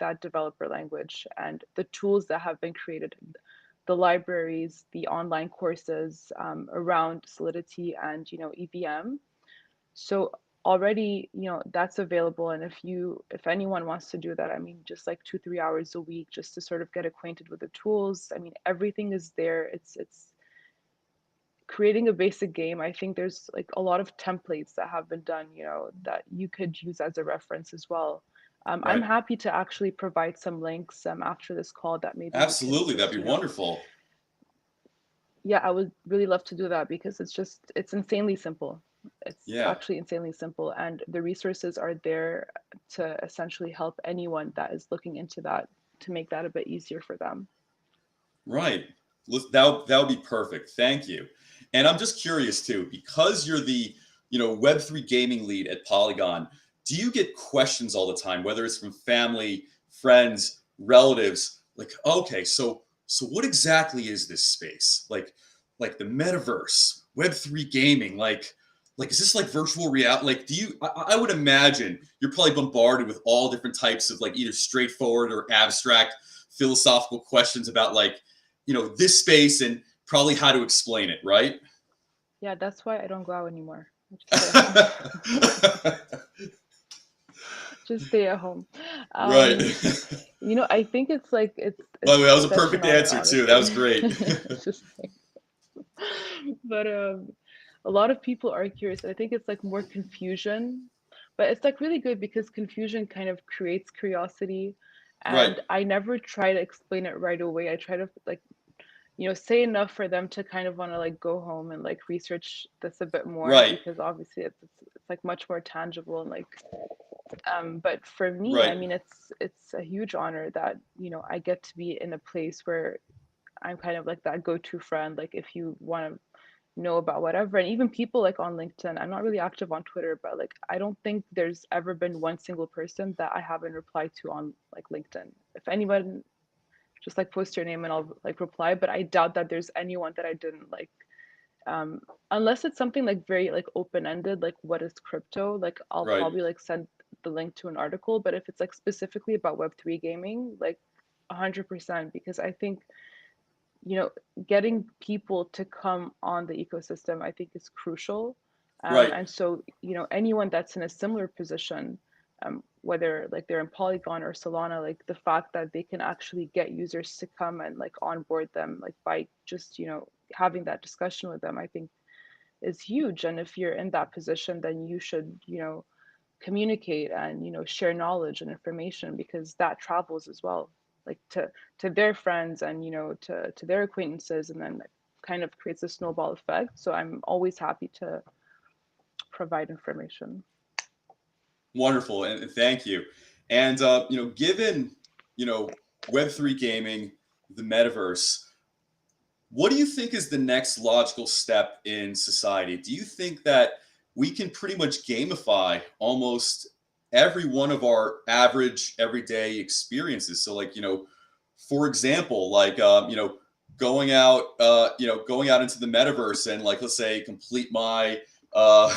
that developer language and the tools that have been created, the libraries, the online courses around Solidity and, EVM. So already, that's available. And if anyone wants to do that, I mean, just like 2-3 hours a week, just to sort of get acquainted with the tools. I mean, everything is there. It's creating a basic game, I think there's like a lot of templates that have been done, you know, that you could use as a reference as well. I'm Right. happy to actually provide some links after this call that maybe you can Absolutely. That'd just, be you know, wonderful. yeah, I would really love to do that because it's insanely simple. It's Yeah. actually insanely simple, and the resources are there to essentially help anyone that is looking into that to make that a bit easier for them. Right. That would be perfect. Thank you. And I'm just curious too, because you're the Web3 gaming lead at Polygon. Do you get questions all the time, whether it's from family, friends, relatives? Like, okay, so what exactly is this space? Like the metaverse, Web3 gaming, like is this like virtual reality? Like, do you? I would imagine you're probably bombarded with all different types of like either straightforward or abstract philosophical questions about like this space and probably how to explain it, right? Yeah, that's why I don't go out anymore. I just stay at home. Just stay at home. Right. Um, you know, I think it's like By the it's way, that was a such an perfect honor, answer too. That honestly. was great. It's just like, but a lot of people are curious. I think it's like more confusion, but it's like really good because confusion kind of creates curiosity. Right. And I never try to explain it right away. I try to like, you know, say enough for them to kind of want to like go home and like research this a bit more Right. because obviously it's like much more tangible and like but for me, I Right. mean, it's a huge honor that, you know, I get to be in a place where I'm kind of like that go-to friend. Like if you want to know about whatever, and even people like on LinkedIn, I'm not really active on Twitter, but like I don't think there's ever been one single person that I haven't replied to on like LinkedIn. If anyone just like post your name and I'll like reply, but I doubt that there's anyone that I didn't like um unless it's something like very like open-ended, like what is crypto, like I'll Right. probably like send the link to an article. But if it's like specifically about Web3 gaming, like 100%, because I think, you know, getting people to come on the ecosystem I think is crucial. Right. And so, you know, anyone that's in a similar position, whether like they're in Polygon or Solana, like the fact that they can actually get users to come and like onboard them, like by just, you know, having that discussion with them, I think is huge. And if you're in that position, then you should, you know, communicate and, you know, share knowledge and information because that travels as well, like to their friends and, you know, to their acquaintances, and then kind of creates a snowball effect. So I'm always happy to provide information. Wonderful. And thank you. And given Web3 gaming, the metaverse, what do you think is the next logical step in society? Do you think that we can pretty much gamify almost every one of our average everyday experiences? So, like, for example, like, going out into the metaverse and, like, let's say, complete my, uh,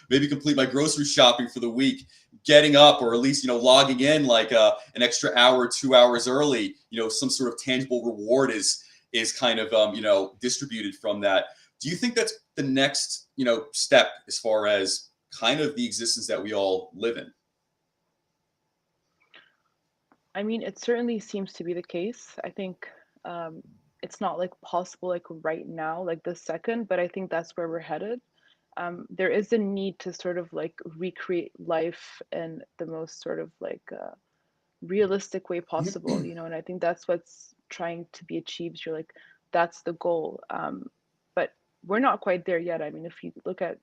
maybe complete my grocery shopping for the week, getting up or at least, logging in like an extra hour, 2 hours early, some sort of tangible reward is kind of distributed from that. Do you think that's the next step as far as kind of the existence that we all live in? I mean, it certainly seems to be the case. I think um, it's not like possible like right now, like this second, but I think that's where we're headed. There is a need to sort of like recreate life in the most sort of like realistic way possible, you know, and I think that's what's trying to be achieved. You're like, that's the goal. But we're not quite there yet. I mean, if you look at,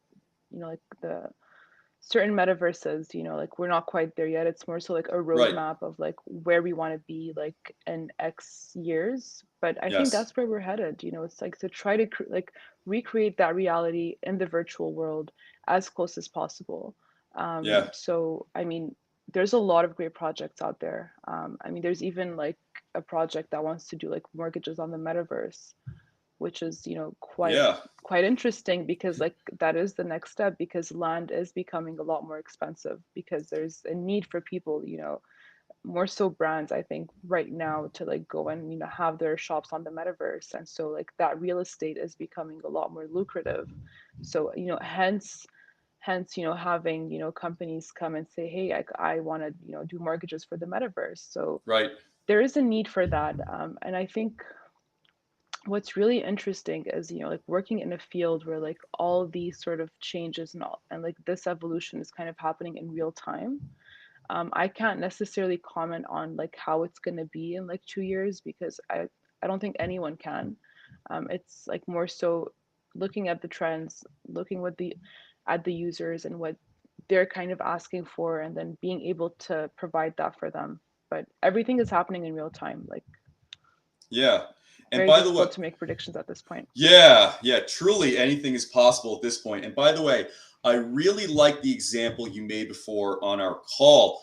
you know, like the certain metaverses, you know, like we're not quite there yet. It's more so like a Right. roadmap of like where we want to be like in X years. But I think Yes. that's where we're headed. You know, it's like to try to like recreate that reality in the virtual world as close as possible. Yeah. So I mean, there's a lot of great projects out there. I mean, there's even like a project that wants to do like mortgages on the metaverse, which is, you know, Yeah. quite interesting because like that is the next step, because land is becoming a lot more expensive because there's a need for people, you know, more so brands I think right now to like go and, you know, have their shops on the metaverse. And so like that real estate is becoming a lot more lucrative. So, you know, hence, you know, having, you know, companies come and say, hey, I want to, you know, do mortgages for the metaverse. So Right. there is a need for that. And I think what's really interesting is, like working in a field where like all these sort of changes and all, and like this evolution is kind of happening in real time. I can't necessarily comment on like how it's going to be in like 2 years, because I don't think anyone can. It's like more so looking at the trends, looking what the at the users and what they're kind of asking for, and then being able to provide that for them. But everything is happening in real time. Like, Yeah. And very by the way, difficult to make predictions at this point. yeah, truly anything is possible at this point. And by the way, I really like the example you made before on our call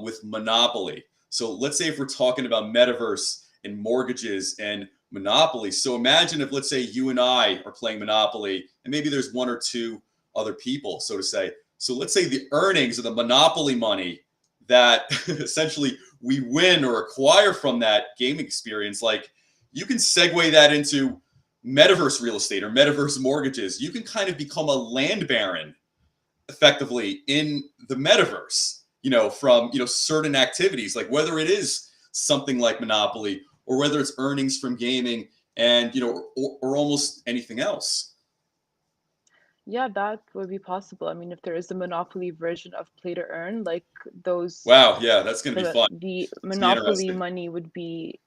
with Monopoly. So let's say if we're talking about metaverse and mortgages and Monopoly. So imagine if, let's say, you and I are playing Monopoly, and maybe there's one or two other people, so to say. So let's say the earnings of the Monopoly money that essentially we win or acquire from that game experience, like you can segue that into metaverse real estate or metaverse mortgages. You can kind of become a land baron effectively in the metaverse, from, certain activities, like whether it is something like Monopoly or whether it's earnings from gaming and, or almost anything else. Yeah, that would be possible. I mean, if there is a Monopoly version of Play to Earn, like those, Wow. Yeah. That's going to be the fun. the It's going to be Monopoly interesting. money would be,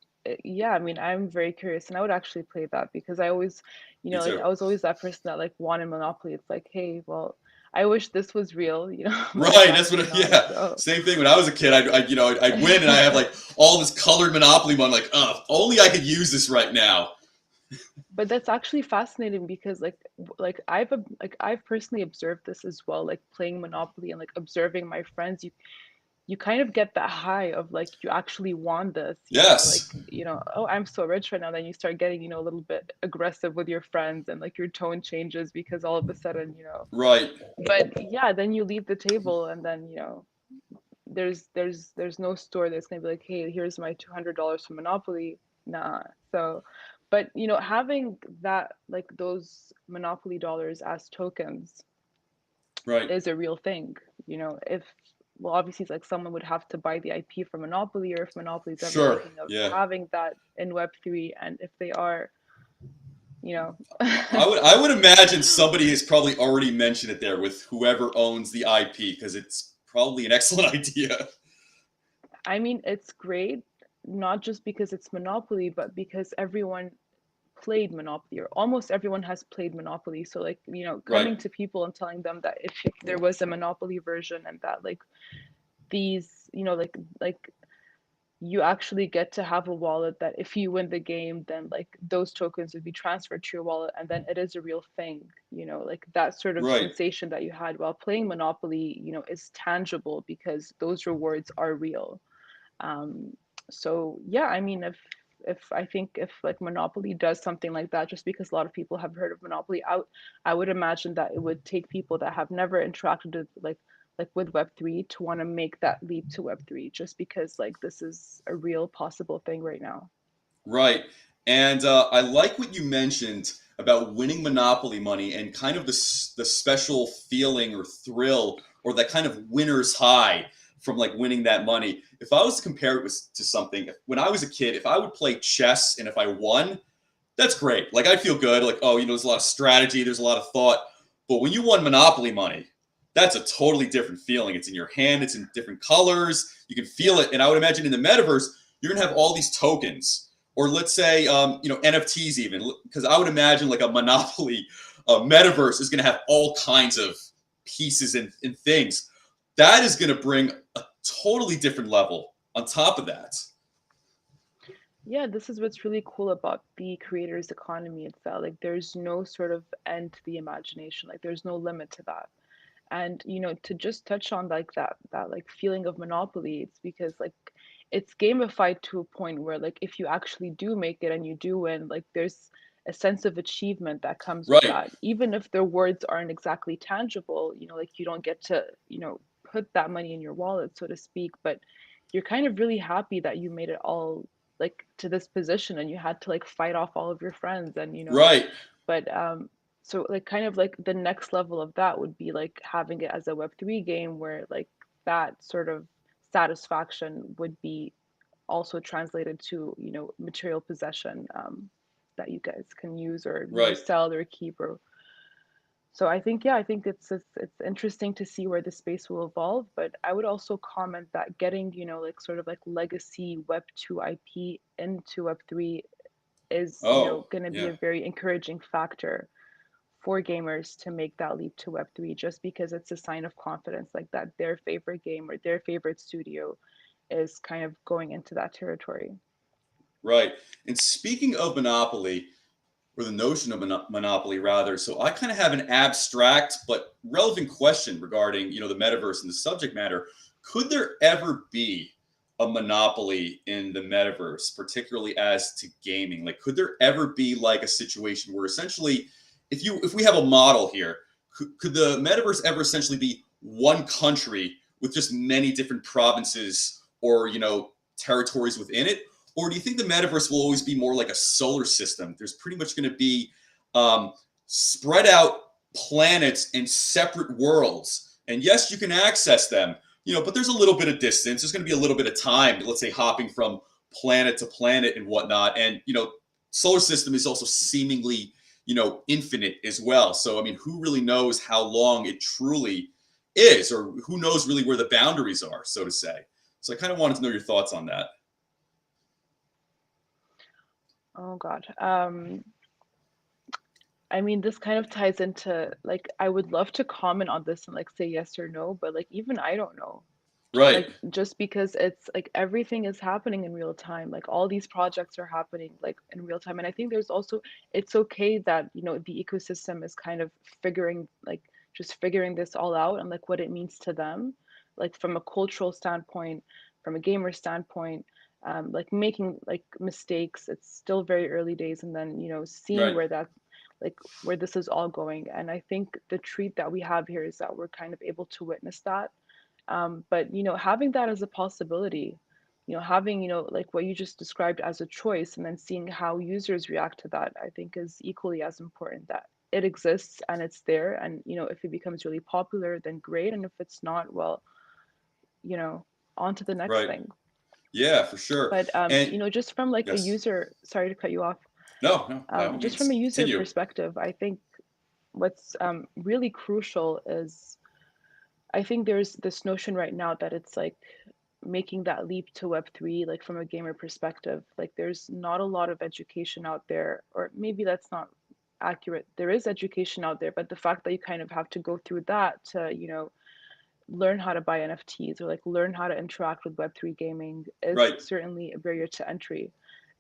yeah, I mean, I'm very curious, and I would actually play that because I always, Me like too. I was always that person that like wanted Monopoly. It's like, hey, well, I wish this was real, but it's Right. That's actually what, not. yeah. So, Same thing when I was a kid. I'd win and I have like all this colored Monopoly money. Like, only I could use this right now. but that's actually fascinating because like I've personally observed this as well, like playing Monopoly and like observing my friends. You kind of get that high of like you actually want this, like, Yes. oh, I'm so rich right now. Then you start getting, a little bit aggressive with your friends, and like your tone changes because all of a sudden, Right. but yeah, then you leave the table, and then, there's no store that's gonna be like, hey, here's my $200 from Monopoly. Nah. So, but having that, like those Monopoly dollars as tokens Right. is a real thing. If, well, obviously, like someone would have to buy the IP for Monopoly, or if Monopoly's ever Sure. thinking of Yeah. having that in Web3, and if they are, you know, I would imagine somebody has probably already mentioned it there with whoever owns the IP because it's probably an excellent idea. I mean, it's great, not just because it's Monopoly, but because everyone played Monopoly, or almost everyone has played Monopoly. So, like, Right. coming to people and telling them that if there was a Monopoly version, and that like these, like you actually get to have a wallet that if you win the game, then like those tokens would be transferred to your wallet, and then it is a real thing. Like that sort of Right. sensation that you had while playing Monopoly, is tangible because those rewards are real. um so yeah, I mean, if I think if like Monopoly does something like that, just because a lot of people have heard of Monopoly, I would imagine that it would take people that have never interacted with like with Web3 to want to make that leap to Web3, just because like this is a real possible thing right now. Right. And I like what you mentioned about winning Monopoly money and kind of the special feeling or thrill or that kind of winner's high from like winning that money. If I was to compare it to something, when I was a kid, if I would play chess and if I won, that's great. Like I'd feel good. Like, oh, there's a lot of strategy, there's a lot of thought. But when you won Monopoly money, that's a totally different feeling. It's in your hand, it's in different colors. You can feel Yeah. it. And I would imagine in the metaverse, you're gonna have all these tokens, or let's say, NFTs even, because I would imagine like a Monopoly metaverse is gonna have all kinds of pieces and things. That is gonna bring a totally different level on top of that. Yeah, this is what's really cool about the creators economy. It's that like there's no sort of end to the imagination. Like there's no limit to that. And to just touch on like that like feeling of Monopoly, it's because like it's gamified to a point where like if you actually do make it and you do win, like there's a sense of achievement that comes with Right, that, even if the rewards aren't exactly tangible. Like you don't get to put that money in your wallet, so to speak, but you're kind of really happy that you made it all like to this position, and you had to like fight off all of your friends, and right. but so like kind of like the next level of that would be like having it as a Web3 game, where like that sort of satisfaction would be also translated to material possession. that you guys can use or, you know, Right. sell or keep. Or so I think, yeah, I think it's interesting to see where the space will evolve. But I would also comment that getting, you know, like sort of like legacy Web 2 IP into Web 3 is, you know, Oh, going to be yeah. a very encouraging factor for gamers to make that leap to Web 3, just because it's a sign of confidence, like that their favorite game or their favorite studio is kind of going into that territory. Right. And speaking of monopoly, or the notion of monopoly rather, so I kind of have an abstract but relevant question regarding, the metaverse and the subject matter. Could there ever be a monopoly in the metaverse, particularly as to gaming? Like, could there ever be like a situation where essentially, if we have a model here, could the metaverse ever essentially be one country with just many different provinces or territories within it? Or do you think the metaverse will always be more like a solar system? There's pretty much going to be spread out planets and separate worlds. And yes, you can access them, but there's a little bit of distance. There's going to be a little bit of time, let's say hopping from planet to planet and whatnot. And, solar system is also seemingly, infinite as well. So, I mean, who really knows how long it truly is, or who knows really where the boundaries are, so to say. So I kind of wanted to know your thoughts on that. Oh God. I mean, this kind of ties into like I would love to comment on this and like say yes or no, but like even I don't know. Right, Like just because it's like everything is happening in real time, like all these projects are happening like in real time. And I think there's also it's okay that, you know, the ecosystem is kind of figuring like just figuring this all out and like what it means to them, like from a cultural standpoint, from a gamer standpoint, like making like mistakes. It's still very early days, and then, you know, seeing right, where that like where this is all going. And I think the treat that we have here is that we're kind of able to witness that. But you know, having that as a possibility, you know, having, you know, like what you just described as a choice, and then seeing how users react to that, I think is equally as important. That it exists and it's there, and you know, if it becomes really popular, then great, and if it's not, well, you know, on to the next right. thing. Yeah, for sure. But And you know, just from like a yes, user, sorry to cut you off, no, no, by all just from a means, user continue. perspective, I think what's really crucial is I think there's this notion right now that it's like making that leap to Web3, like from a gamer perspective, like there's not a lot of education out there, or maybe that's not accurate. There is education out there, but the fact that you kind of have to go through that to, you know, learn how to buy NFTs or like learn how to interact with Web3 gaming is Right, certainly a barrier to entry.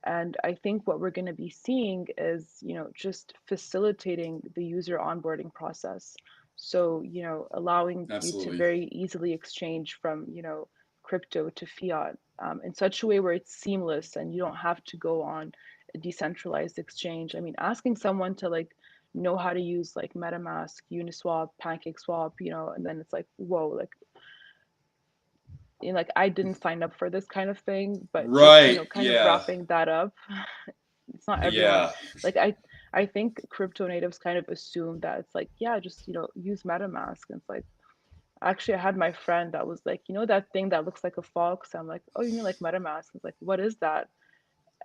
And I think what we're going to be seeing is, you know, just facilitating the user onboarding process. So, you know, allowing you to absolutely. very easily exchange from, you know, crypto to fiat in such a way where it's seamless and you don't have to go on a decentralized exchange. I mean, asking someone to like know how to use like MetaMask, Uniswap, PancakeSwap, you know, and then it's like, whoa, like, you know, like I didn't sign up for this kind of thing, but just, you Right, know, kind of yeah, wrapping that up. It's not everyone. yeah, Like I think crypto natives kind of assume that it's like, yeah, just, you know, use MetaMask. And it's like, actually, I had my friend that was like, you know, that thing that looks like a fox. I'm like, oh, you mean like MetaMask? It's like, what is that?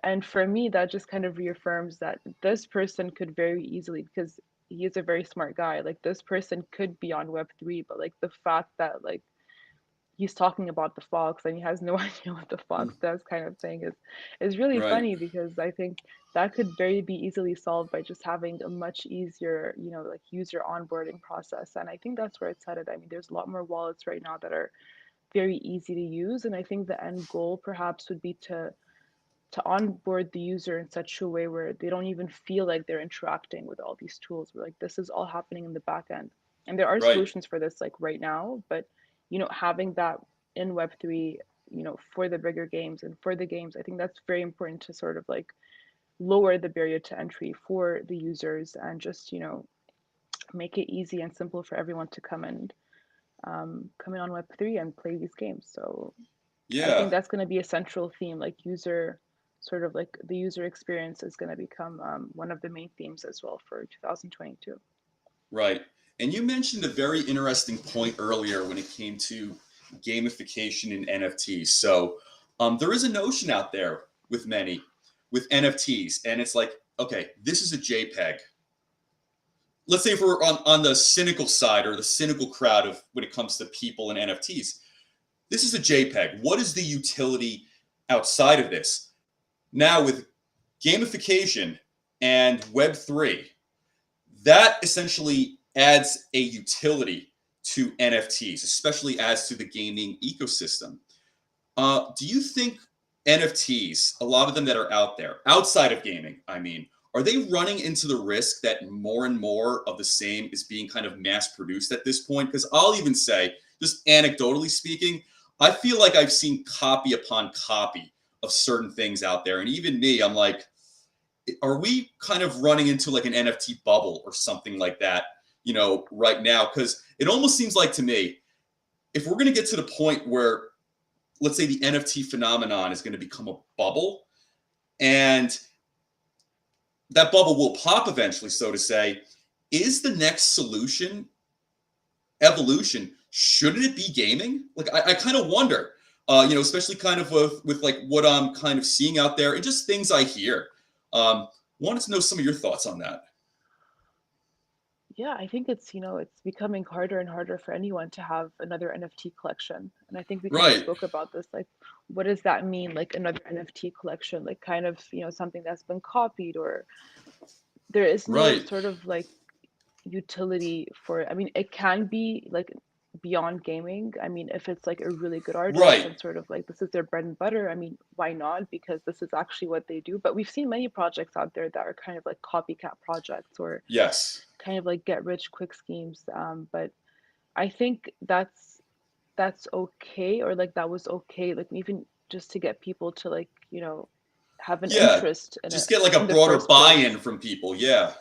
And for me, that just kind of reaffirms that this person could very easily, because he is a very smart guy, like this person could be on Web3, but like the fact that like he's talking about the fox and he has no idea what the fox does kind of thing is really right, funny, because I think that could very be easily solved by just having a much easier, you know, like user onboarding process. And I think that's where it's headed. I mean, there's a lot more wallets right now that are very easy to use, and I think the end goal perhaps would be to onboard the user in such a way where they don't even feel like they're interacting with all these tools. Where like this is all happening in the back end. And there are right. solutions for this like right now, but you know, having that in Web3, you know, for the bigger games and for the games, I think that's very important to sort of like lower the barrier to entry for the users and just, you know, make it easy and simple for everyone to come in on Web3 and play these games. So I think Yeah, that's going to be a central theme, like user, sort of like the user experience is going to become one of the main themes as well for 2022. right. And you mentioned a very interesting point earlier when it came to gamification and NFTs. So there is a notion out there with many with NFTs, and it's like okay, this is a JPEG. Let's say if we're on the cynical side or the cynical crowd of when it comes to people and NFTs, this is a JPEG. What is the utility outside of this? Now with gamification and Web3, that essentially adds a utility to NFTs, especially as to the gaming ecosystem. Do you think NFTs, a lot of them that are out there, outside of gaming, I mean, are they running into the risk that more and more of the same is being kind of mass produced at this point? Because I'll even say, just anecdotally speaking, I feel like I've seen copy upon copy of certain things out there. And even me, I'm like, are we kind of running into like an NFT bubble or something like that, right now? Because it almost seems like to me, if we're going to get to the point where, let's say, the NFT phenomenon is going to become a bubble, and that bubble will pop eventually, so to say, is the next solution evolution? Shouldn't it be gaming? Like, I kind of wonder, especially kind of with like what I'm kind of seeing out there and just things I hear. Wanted to know some of your thoughts on that. Yeah, I think it's becoming harder and harder for anyone to have another NFT collection. And I think we kind of Right, spoke about this, like, what does that mean, like another NFT collection, like kind of, something that's been copied, or there is no right, sort of like utility for, I mean, it can be like beyond gaming. I mean, if it's like a really good artist right, and sort of like this is their bread and butter, I mean, why not? Because this is actually what they do. But we've seen many projects out there that are kind of like copycat projects, or yes, kind of like get rich quick schemes. But I think that's okay, or like that was okay, like even just to get people to like, have an yeah. interest in it Just get like a in the broader first buy-in place. from people. Yeah,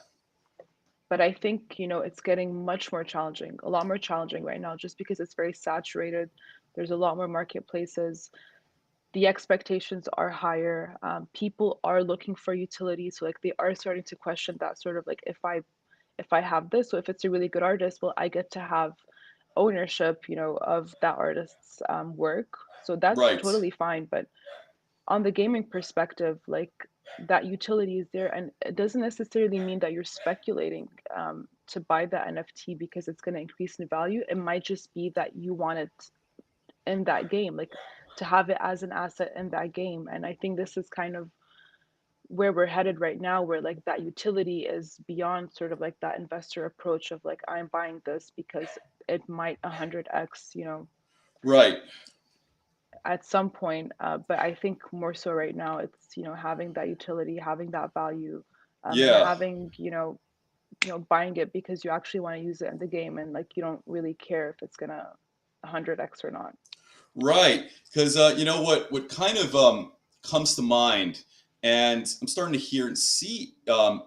But I think, it's getting much more challenging, a lot more challenging right now, just because it's very saturated. There's a lot more marketplaces. The expectations are higher. People are looking for utility. So like they are starting to question that sort of like, if I have this, so if it's a really good artist, well, I get to have ownership, of that artist's work. So that's right, totally fine. But on the gaming perspective, like that utility is there, and it doesn't necessarily mean that you're speculating to buy the NFT because it's going to increase in value. It might just be that you want it in that game, like to have it as an asset in that game. And I think this is kind of where we're headed right now, where like that utility is beyond sort of like that investor approach of like, I'm buying this because it might 100x, right. at some point. But I think more so right now, it's, having that utility, having that value, and Yeah, having, buying it because you actually want to use it in the game, and like you don't really care if it's gonna 100x or not. right. Because what kind of comes to mind, and I'm starting to hear and see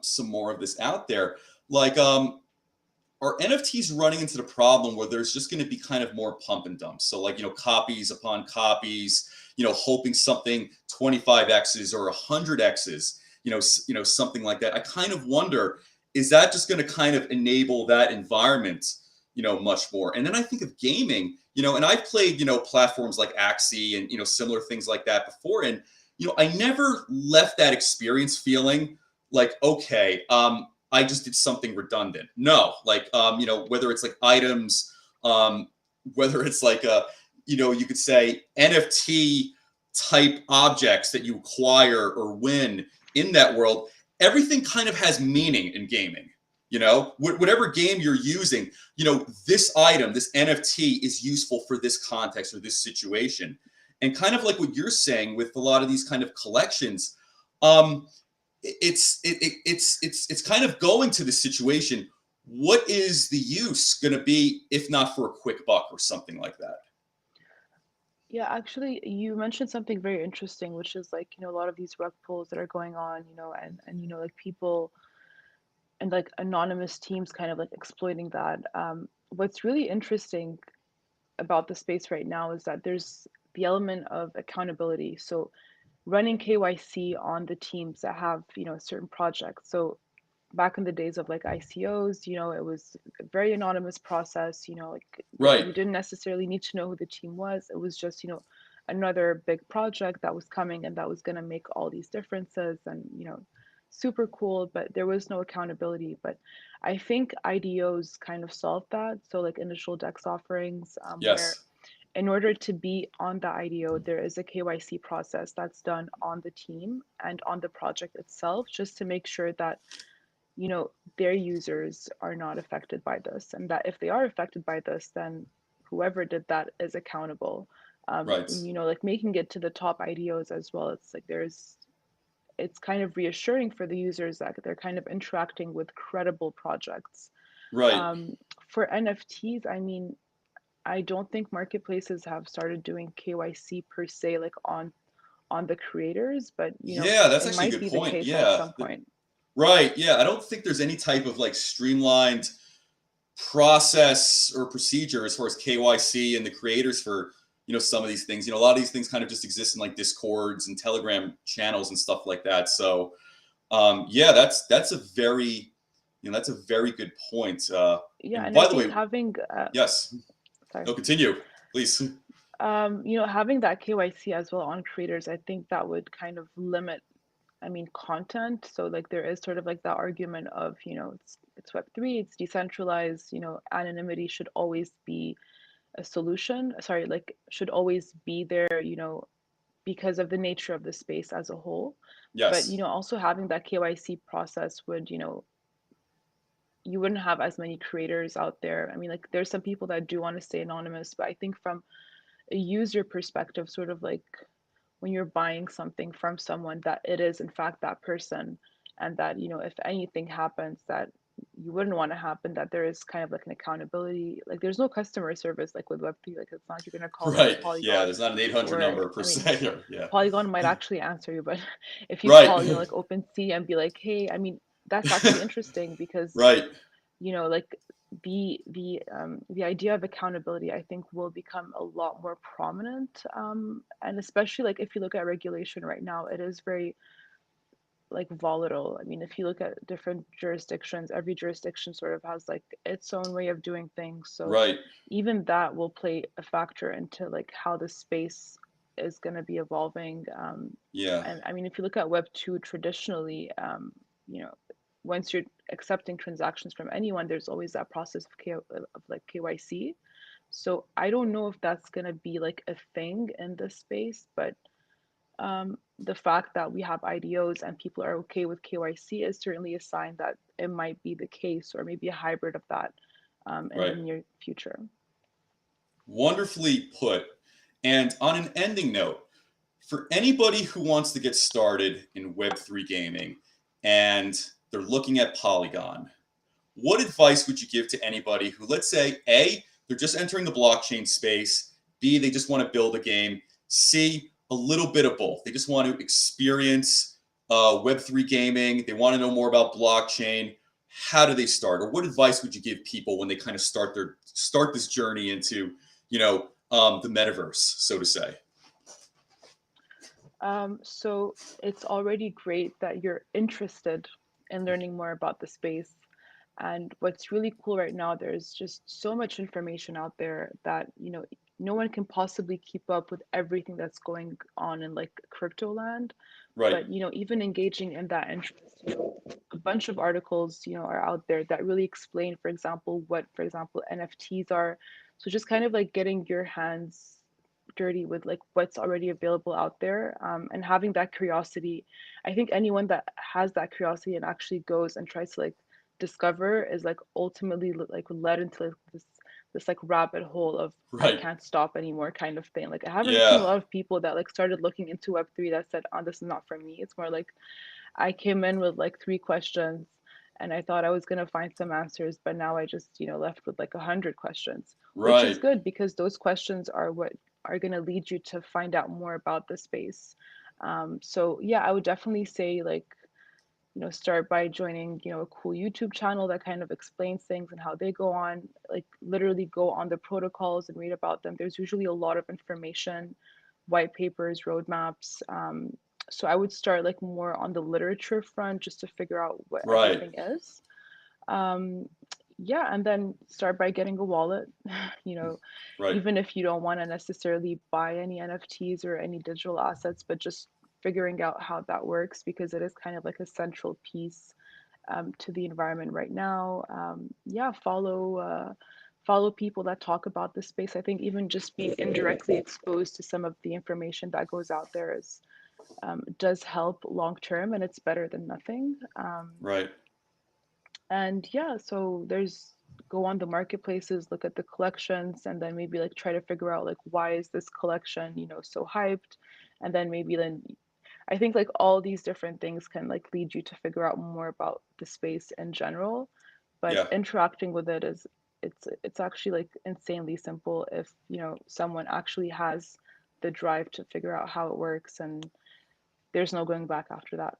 some more of this out there. Like, are NFTs running into the problem where there's just going to be kind of more pump and dump? So, like, copies upon copies. Hoping something 25x's or 100x's. Something like that. I kind of wonder, is that just going to kind of enable that environment, much more? And then I think of gaming, and I've played, platforms like Axie and, similar things like that before. And, I never left that experience feeling like, okay, I just did something redundant. No, like, whether it's like items, whether it's like you could say NFT type objects that you acquire or win in that world, everything kind of has meaning in gaming. Whatever game you're using, this item, this NFT is useful for this context or this situation. And kind of like what you're saying with a lot of these kind of collections, um, it's kind of going to the situation. What is the use going to be if not for a quick buck or something like that? Yeah, actually, you mentioned something very interesting, which is like, a lot of these rug pulls that are going on, and like people and like anonymous teams kind of like exploiting that. What's really interesting about the space right now is that there's the element of accountability. So running KYC on the teams that have, certain projects. So back in the days of like ICOs, it was a very anonymous process, like Right, you didn't necessarily need to know who the team was. It was just, another big project that was coming and that was going to make all these differences, and, super cool, but there was no accountability. But I think IDOs kind of solved that. So like initial DEX offerings, where Yes. in order to be on the IDO, there is a KYC process that's done on the team and on the project itself, just to make sure that, you know, their users are not affected by this, and that if they are affected by this, then whoever did that is accountable. Right. You know, like making it to the top IDOs as well. It's like it's kind of reassuring for the users that they're kind of interacting with credible projects. Right. Um, for NFTs, I mean, I don't think marketplaces have started doing KYC per se, like on the creators, but you know, Yeah, that's it actually a might good be the point. case at Yeah. some point. Right. Yeah. I don't think there's any type of like streamlined process or procedure as far as KYC and the creators for some of these things. A lot of these things kind of just exist in like Discords and Telegram channels and stuff like that. So yeah, that's a very that's a very good point. Yeah, And and I by the think way, having yes, sorry, no, continue, please. you know, having that KYC as well on creators, I think that would kind of limit, I mean, content. So like there is sort of like that argument of, you know, it's Web3, it's decentralized, you know, anonymity should always be a solution. Sorry, like should always be there, you know, because of the nature of the space as a whole. But you Yes, know, also having that KYC process would, you know, you wouldn't have as many creators out there. I mean, like there's some people that do want to stay anonymous, but I think from a user perspective, sort of like when you're buying something from someone, that it is in fact that person, and that, you know, if anything happens that you wouldn't want to happen, that there is kind of like an accountability. Like there's no customer service like with Web3. Like it's not like you're gonna call like right. Yeah, Polygon, there's not an 800 or number per I mean, se. Yeah, Polygon might actually answer you, but if you right, call, you know, like OpenSea and be like, hey, I mean, that's actually interesting because, right, you know, like the idea of accountability, I think, will become a lot more prominent, and especially like if you look at regulation right now, it is very like volatile. I mean, if you look at different jurisdictions, every jurisdiction sort of has like its own way of doing things. So right. even that will play a factor into like how the space is going to be evolving. Yeah, And I mean, if you look at Web2 traditionally, you know, once you're accepting transactions from anyone, there's always that process of like KYC. So I don't know if that's going to be like a thing in this space, but the fact that we have IDOs and people are okay with KYC is certainly a sign that it might be the case, or maybe a hybrid of that, in the right. near future. Wonderfully put. And on an ending note, for anybody who wants to get started in Web3 gaming and they're looking at Polygon, what advice would you give to anybody who, let's say, A, they're just entering the blockchain space, B, they just want to build a game, C, a little bit of both. They just want to experience Web3 gaming, they want to know more about blockchain. How do they start? Or what advice would you give people when they kind of start this journey into, the metaverse, so to say? So it's already great that you're interested in learning more about the space. And what's really cool right now, there's just so much information out there that, you know, no one can possibly keep up with everything that's going on in like crypto land. Right, But, you know, even engaging in that interest, you know, a bunch of articles, you know, are out there that really explain, for example, what, for example, NFTs are. So just kind of like getting your hands dirty with like what's already available out there, and having that curiosity. I think anyone that has that curiosity and actually goes and tries to like discover is like ultimately like led into like this like rabbit hole of I right. can't stop anymore kind of thing. Like I haven't seen a Yeah, lot of people that like started looking into Web3 that said, oh, this is not for me. It's more like I came in with like three questions and I thought I was going to find some answers, but now I just, you know, left with like 100 questions, which is right. good because those questions are what are going to lead you to find out more about the space. So yeah, I would definitely say like, you know, start by joining, you know, a cool YouTube channel that kind of explains things and how they go on, like literally go on the protocols and read about them. There's usually a lot of information, white papers, roadmaps. So I would start like more on the literature front just to figure out what Right, everything is. Um, yeah, and then start by getting a wallet. You know, right, even if you don't want to necessarily buy any NFTs or any digital assets, but just figuring out how that works, because it is kind of like a central piece to the environment right now. Yeah, follow people that talk about the space. I think even just being indirectly exposed to some of the information that goes out there is does help long term, and it's better than nothing. Right. And yeah, so there's go on the marketplaces, look at the collections, and then maybe like try to figure out like why is this collection, so hyped, and then maybe then I think like all these different things can like lead you to figure out more about the space in general, but Yeah. interacting with it is it's actually like insanely simple if, someone actually has the drive to figure out how it works, and there's no going back after that.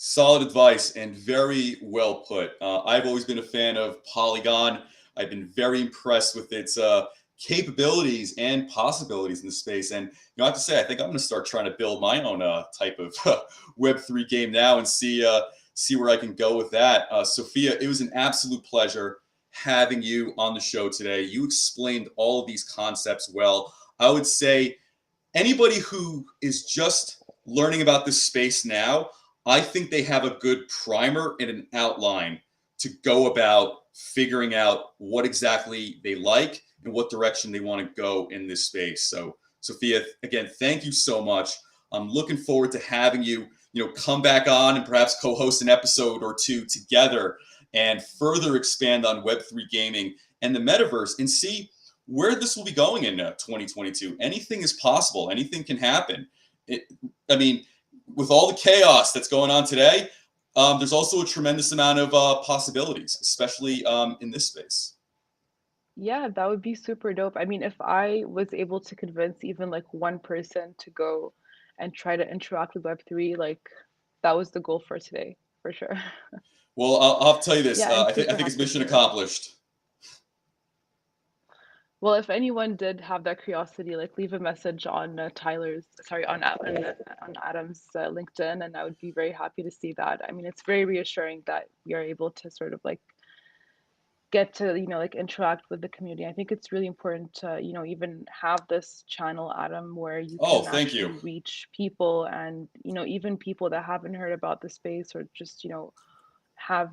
Solid advice and very well put. I've always been a fan of Polygon. I've been very impressed with its capabilities and possibilities in the space. And I have to say, I think I'm going to start trying to build my own type of Web3 game now and see where I can go with that. Sophia, it was an absolute pleasure having you on the show today. You explained all of these concepts well. I would say anybody who is just learning about this space now, I think they have a good primer and an outline to go about figuring out what exactly they like and what direction they want to go in this space. So, Sophia, again, thank you so much. I'm looking forward to having you, come back on and perhaps co-host an episode or two together and further expand on Web3 gaming and the metaverse and see where this will be going in 2022. Anything is possible. Anything can happen. I mean, with all the chaos that's going on today, there's also a tremendous amount of possibilities, especially in this space. Yeah, that would be super dope. I mean, if I was able to convince even like one person to go and try to interact with Web3, like that was the goal for today, for sure. Well, I'll have to tell you this. Yeah, I'm I super think it's happy to mission hear it. accomplished. Well, if anyone did have that curiosity, like leave a message on on Adam's LinkedIn, and I would be very happy to see that. I mean, it's very reassuring that we are able to sort of like get to like interact with the community. I think it's really important to even have this channel, Adam, where you Oh, can thank you. actually reach people, and even people that haven't heard about the space, or just have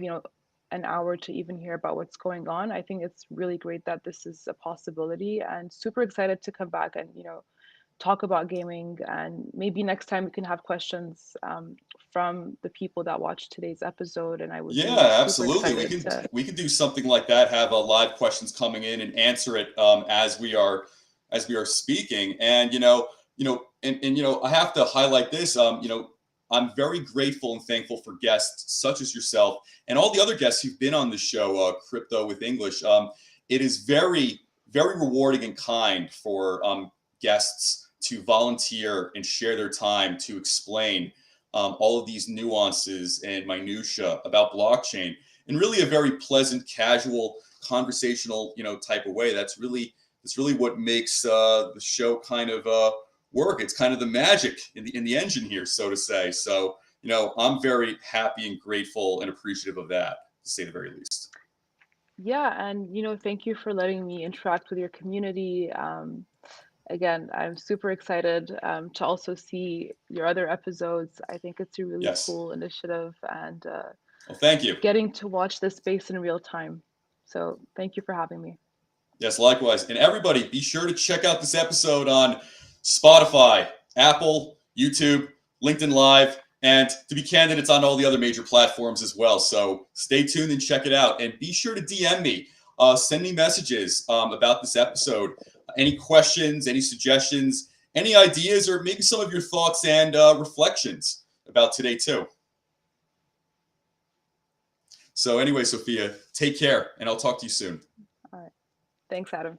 an hour to even hear about what's going on. I think it's really great that this is a possibility, and super excited to come back and talk about gaming. And maybe next time we can have questions from the people that watched today's episode, and I would be Yeah, super absolutely. excited to. We can do something like that. Have live questions coming in and answer it as we are speaking. And I have to highlight this. I'm very grateful and thankful for guests such as yourself and all the other guests who've been on the show, Crypto with English. It is very, very rewarding and kind for guests to volunteer and share their time to explain all of these nuances and minutia about blockchain in really a very pleasant, casual, conversational, type of way. That's really what makes the show kind of work. It's kind of the magic in the engine here, so to say. So, I'm very happy and grateful and appreciative of that, to say the very least. Yeah, and thank you for letting me interact with your community. Again, I'm super excited to also see your other episodes. I think it's a really Yes. cool initiative, and Well, thank you. getting to watch this space in real time. So thank you for having me. Yes, likewise. And everybody, be sure to check out this episode on Spotify, Apple, YouTube, LinkedIn Live, and to be candid, it's on all the other major platforms as well. So stay tuned and check it out. And be sure to DM me, send me messages about this episode. Any questions, any suggestions, any ideas, or maybe some of your thoughts and reflections about today, too. So, anyway, Sophia, take care, and I'll talk to you soon. All right. Thanks, Adam.